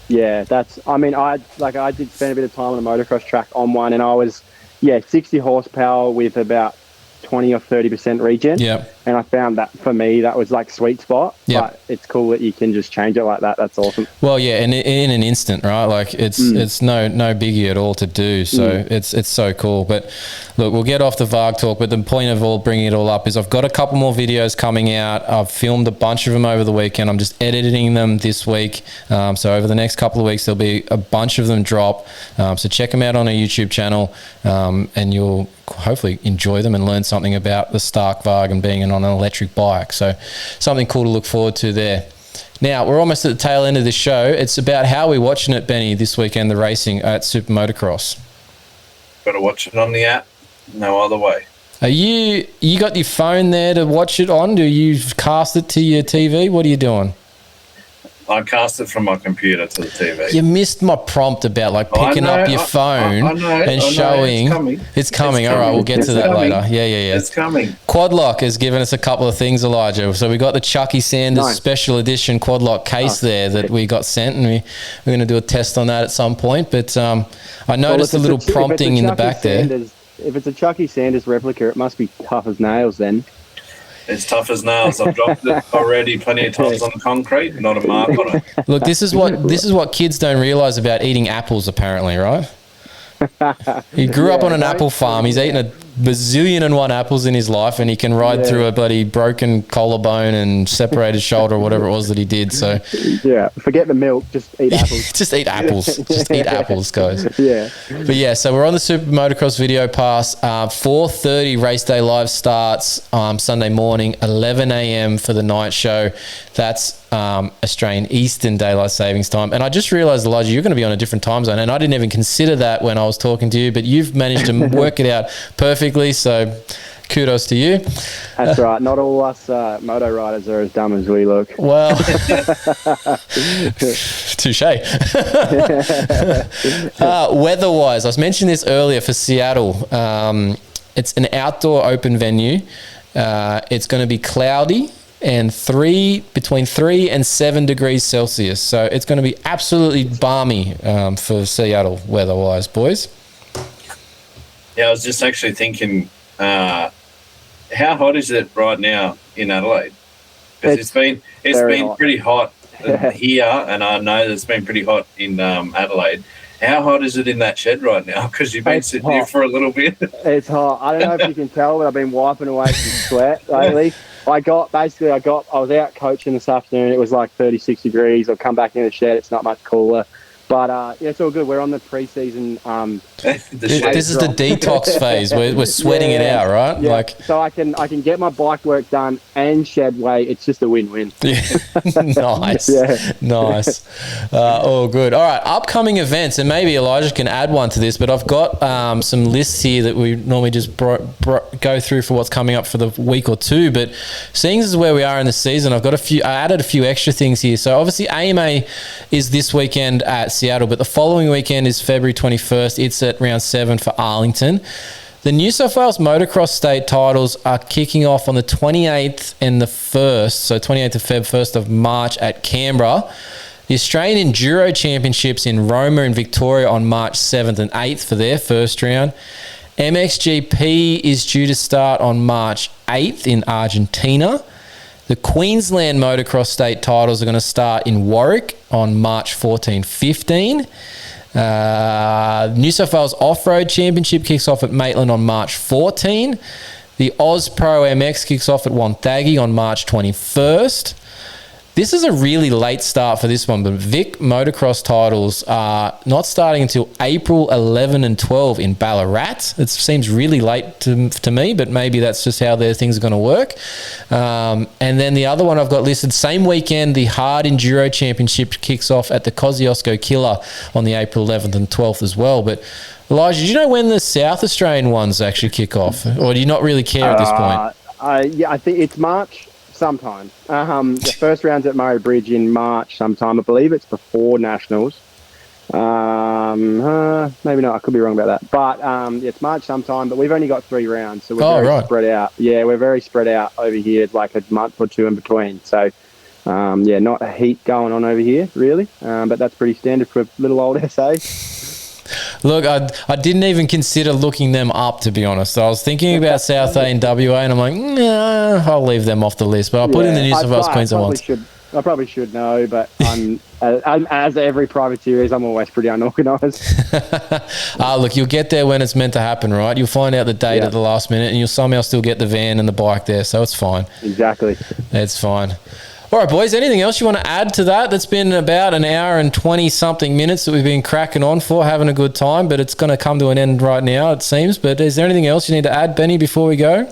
yeah, I did spend a bit of time on a motocross track on one, and I was 60 horsepower with about 20 or 30% regen. Yeah. And I found that for me, that was like sweet spot. Yeah. But it's cool that you can just change it like that. That's awesome. Well, yeah, and in an instant, right? Like it's no biggie at all to do. So it's so cool. But look, we'll get off the Varg talk. But the point of bringing it all up is I've got a couple more videos coming out. I've filmed a bunch of them over the weekend. I'm just editing them this week. So over the next couple of weeks, there'll be a bunch of them drop. So check them out on our YouTube channel, and you'll hopefully enjoy them and learn something about the Stark Varg and being on an electric bike. So something cool to look forward to there. Now, we're almost at the tail end of the show. It's about how we're watching it, Benny, this weekend, the racing at Super Motocross. Got to watch it on the app. No other way. Are you got your phone there to watch it on? Do you cast it to your TV? What are you doing? I cast it from my computer to the TV. You missed my prompt about like picking up your phone and showing. It's coming. All right, we'll get to that later. Yeah. It's coming. Quadlock has given us a couple of things, Elijah. So we got the Chucky Sanders special edition Quadlock case there that we got sent, and we're going to do a test on that at some point. But I noticed a little prompting in the back there. If it's a Chucky Sanders replica, it must be tough as nails then. It's tough as nails. I've dropped it already plenty of times on the concrete, not a mark on it. Look, this is what kids don't realise about eating apples, apparently, right? He grew up on an apple farm. He's eaten a bazillion and one apples in his life, and he can ride through a bloody broken collarbone and separated shoulder or whatever it was that he did. So yeah, forget the milk. Just eat apples. Just eat apples. Just eat apples, guys. Yeah. But yeah, so we're on the Super Motocross Video Pass. 4:30 race day live starts Sunday morning, 11 a.m. for the night show. That's Australian Eastern Daylight Savings Time. And I just realised, Elijah, you're going to be on a different time zone, and I didn't even consider that when I was talking to you, but you've managed to work it out perfectly, so kudos to you. That's right. Not all us moto riders are as dumb as we look. Well, touche. Weather-wise, I mentioned this earlier for Seattle. It's an outdoor open venue. It's going to be cloudy and between 3 and 7 degrees Celsius. So it's going to be absolutely balmy for Seattle weather-wise, boys. Yeah, I was just actually thinking, how hot is it right now in Adelaide? Because it's been hot. pretty hot here, and I know that it's been pretty hot in Adelaide. How hot is it in that shed right now? Because you've been sitting here for a little bit. It's hot. I don't know if you can tell, but I've been wiping away some sweat lately. I was out coaching this afternoon. It was like 36 degrees. I've come back in the shed. It's not much cooler. But it's all good. We're on the pre-season. This is the detox phase. We're sweating it out, right? Yeah. Like, so I can get my bike work done and shed weight. It's just a win-win. Yeah. Nice. Nice. All good. All right. Upcoming events, and maybe Elijah can add one to this, but I've got some lists here that we normally just go through for what's coming up for the week or two. But seeing as where we are in the season, I added a few extra things here. So obviously AMA is this weekend at Seattle, but the following weekend is February 21st. It's at round 7 for Arlington. The New South Wales Motocross State titles are kicking off on the 28th and the 1st, so 28th of Feb, 1st of March at Canberra. The Australian Enduro Championships in Roma and Victoria on March 7th and 8th for their first round. MXGP is due to start on March 8th in Argentina. The Queensland Motocross State titles are going to start in Warwick on March 14-15. New South Wales Off-Road Championship kicks off at Maitland on March 14. The Oz Pro MX kicks off at Wonthaggi on March 21st. This is a really late start for this one, but Vic Motocross titles are not starting until April 11 and 12 in Ballarat. It seems really late to me, but maybe that's just how their things are going to work. And then the other one I've got listed, same weekend, the Hard Enduro Championship kicks off at the Kosciuszko Killer on the April 11th and 12th as well. But Elijah, do you know when the South Australian ones actually kick off? Or do you not really care at this point? I think it's March. Sometime. The first round's at Murray Bridge in March sometime. I believe it's before Nationals. Maybe not. I could be wrong about that. But it's March sometime, but we've only got 3 rounds. So we're very spread out. Yeah, we're very spread out over here, like a month or two in between. So, not a heat going on over here, really. But that's pretty standard for little old SA. Look, I didn't even consider looking them up, to be honest. I was thinking about South A and WA, and I'm like, nah, I'll leave them off the list. But I'll put in the New South Wales Queensland ones. I probably should know, but I'm as every privateer is, I'm always pretty unorganised. Look, you'll get there when it's meant to happen, right? You'll find out the date at the last minute, and you'll somehow still get the van and the bike there, so it's fine. Exactly. It's fine. All right, boys, anything else you want to add to that? That's been about an hour and 20-something minutes that we've been cracking on for, having a good time, but it's going to come to an end right now, it seems. But is there anything else you need to add, Benny, before we go?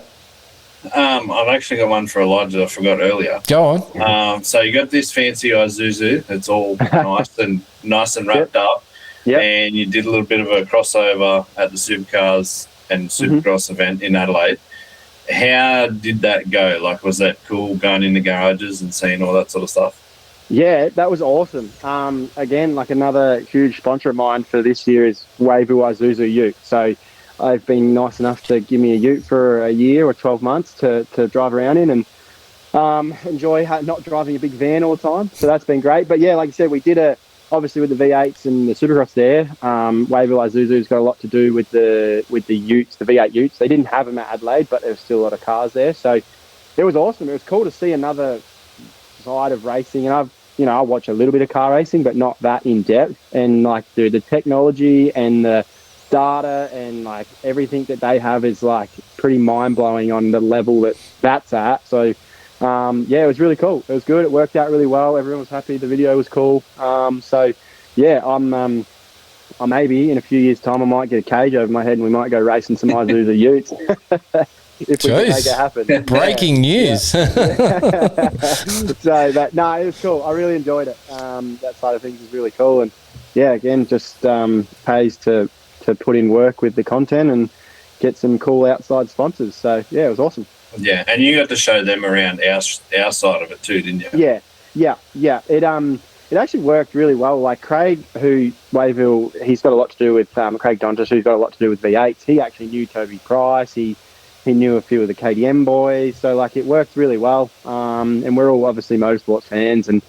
I've actually got one for Elijah I forgot earlier. Go on. So you got this fancy Isuzu. It's all nice and wrapped up. Yep. And you did a little bit of a crossover at the Supercars and Supercross event in Adelaide. How did that go? Like, was that cool going in the garages and seeing all that sort of stuff? Yeah, that was awesome. Again, like another huge sponsor of mine for this year is Waivu Isuzu Ute. So they've been nice enough to give me a Ute for a year or 12 months to drive around in and enjoy not driving a big van all the time. So that's been great. But yeah, like I said, we did obviously with the V8s and the Supercross there. Waivu Isuzu's got a lot to do with the Utes, the V8 Utes. They didn't have them at Adelaide, but there's still a lot of cars there. So it was awesome. It was cool to see another side of racing, and I watch a little bit of car racing, but not that in depth. And like the technology and the data and like everything that they have is like pretty mind blowing on the level that's at. So it was really cool. It was good. It worked out really well. Everyone was happy. The video was cool. So yeah, I maybe in a few years' time I might get a cage over my head and we might go racing some Isuzu Utes. If we can make it happen. Breaking news. So it was cool. I really enjoyed it. That side of things is really cool. And yeah, again, just pays to put in work with the content and get some cool outside sponsors. So yeah, it was awesome. Yeah, and you got to show them around our side of it too, didn't you? Yeah. It actually worked really well. Like Craig, who Wayville, he's got a lot to do with Craig Dontas, who's got a lot to do with V8s. He actually knew Toby Price. He knew a few of the KTM boys. So like it worked really well. And we're all obviously motorsports fans, and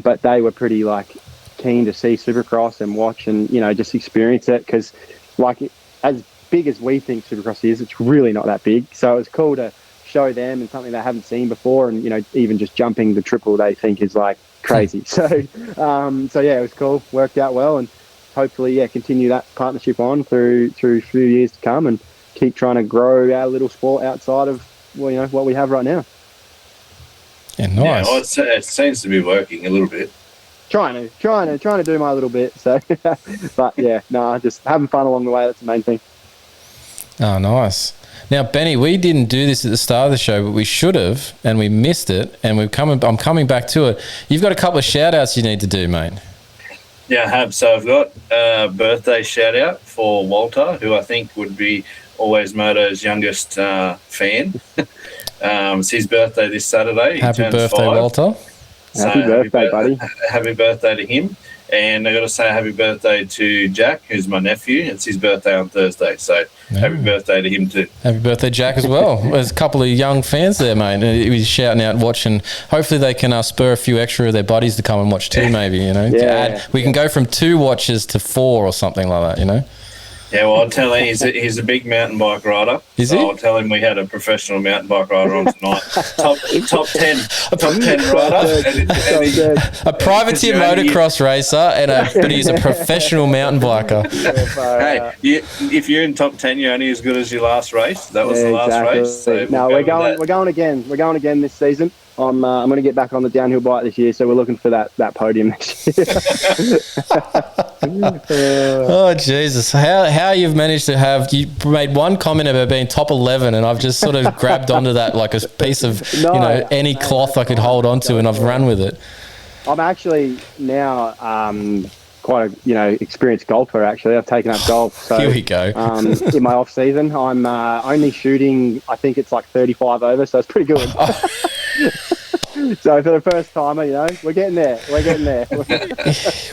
but they were pretty like keen to see Supercross and watch and just experience it, because like as big as we think Supercross is, it's really not that big. So it was cool to show them and something they haven't seen before, and even just jumping the triple they think is like crazy. So yeah, it was cool, worked out well, and hopefully continue that partnership on through a few years to come and keep trying to grow our little sport outside of what we have right now. Yeah, nice. Yeah, well, it seems to be working a little bit. Trying to do my little bit. So, but yeah, just having fun along the way. That's the main thing. Oh, nice. Now, Benny, we didn't do this at the start of the show, but we should have, and we missed it, and I'm coming back to it. You've got a couple of shout-outs you need to do, mate. Yeah, I have. So I've got a birthday shout-out for Walter, who I think would be AlwaysMoto's youngest fan. It's his birthday this Saturday. Happy birthday, 5. Walter. So happy birthday, buddy. Happy birthday to him. And I got to say happy birthday to Jack, who's my nephew. It's his birthday on Thursday, so happy birthday to him too. Happy birthday, Jack, as well. There's a couple of young fans there, mate. He was shouting out, watching. Hopefully they can spur a few extra of their buddies to come and watch too, maybe, We can go from 2 watches to 4 or something like that, Yeah, well, I'll tell him he's a big mountain bike rider. Is he? I'll tell him we had a professional mountain bike rider on tonight. top 10 rider. A privateer motocross racer, but he's a professional mountain biker. Hey, if you're in top 10, you're only as good as your last race. That was the last race. So we're going again. We're going again this season. I'm going to get back on the downhill bike this year, so we're looking for that podium next year. Oh Jesus! How you've managed to you made one comment about being top 11, and I've just sort of grabbed onto that like a piece of any cloth I could hold onto, and I've run with it. I'm actually now quite a experienced golfer. Actually, I've taken up golf. So here we go. In my off season, I'm only shooting. I think it's like 35 over, so it's pretty good. So for the first timer, we're getting there.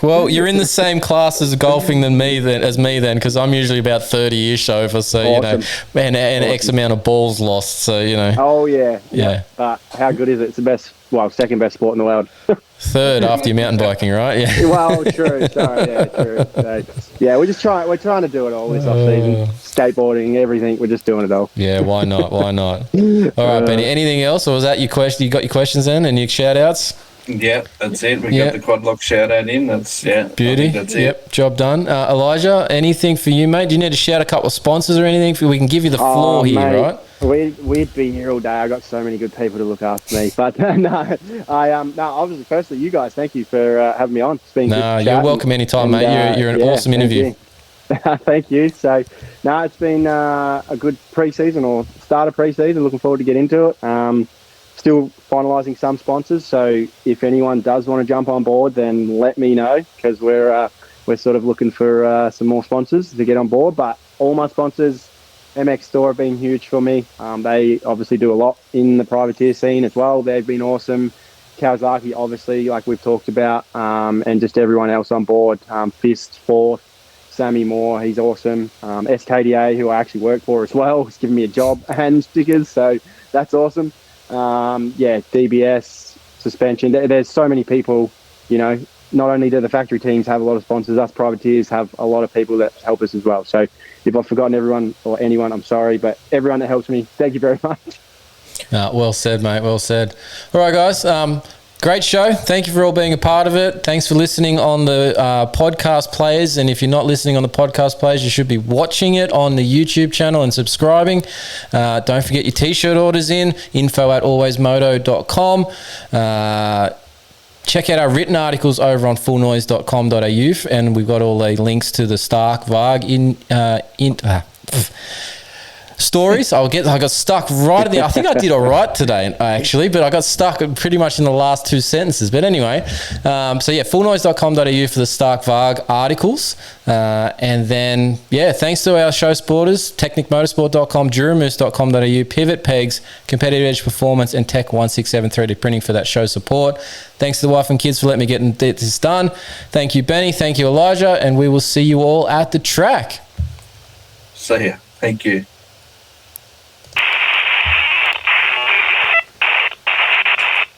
Well, you're in the same class as golfing as me then, because I'm usually about 30-ish over. So awesome. And X amount of balls lost. So Oh yeah. But how good is it? It's the best. Well, second best sport in the world. Third after your mountain biking, right? Yeah. Well, true. Sorry, true. So, yeah, we're trying to do it all this off season. Skateboarding, everything. We're just doing it all. Yeah, why not? All right, Benny. Anything else, or was that your question? You got your questions in and your shout outs? Yeah, that's it. We got the quad lock shout out in. That's beauty. That's it. Yep, job done. Elijah, anything for you, mate? Do you need to shout a couple of sponsors or anything? We can give you the floor here, mate, right? We'd be here all day. I got so many good people to look after me. But obviously, firstly, you guys, thank you for having me on. It's been good you're welcome anytime, mate. You're an awesome interview. Thank you. So, it's been a good pre-season or start of pre-season. Looking forward to get into it. Still finalising some sponsors. So, if anyone does want to jump on board, then let me know, because we're sort of looking for some more sponsors to get on board. But all my sponsors, MX Store, have been huge for me. They obviously do a lot in the privateer scene as well. They've been awesome. Kawasaki, obviously, like we've talked about, and just everyone else on board. Fist, Fourth, Sammy Moore, he's awesome. SKDA, who I actually work for as well, has given me a job and stickers, so that's awesome. DBS, suspension. There's so many people, not only do the factory teams have a lot of sponsors, us privateers have a lot of people that help us as well. So if I've forgotten everyone or anyone, I'm sorry, but everyone that helps me, thank you very much. Well said, mate. Well said. All right, guys. Great show. Thank you for all being a part of it. Thanks for listening on the podcast players. And if you're not listening on the podcast players, you should be watching it on the YouTube channel and subscribing. Don't forget your T-shirt orders in. info@alwaysmoto.com. Check out our written articles over on fullnoise.com.au, and we've got all the links to the Stark Varg stories. I got stuck right at the. I think I did all right today, actually, but I got stuck pretty much in the last two sentences. But anyway, so yeah, fullnoise.com.au for the Stark Varg articles, and then thanks to our show supporters: technicmotorsport.com, duramoose.com.au, Pivot Pegs, Competitive Edge Performance, and Tech 167 3D Printing for that show support. Thanks to the wife and kids for letting me get this done. Thank you, Benny. Thank you, Elijah, and we will see you all at the track. See ya. Thank you.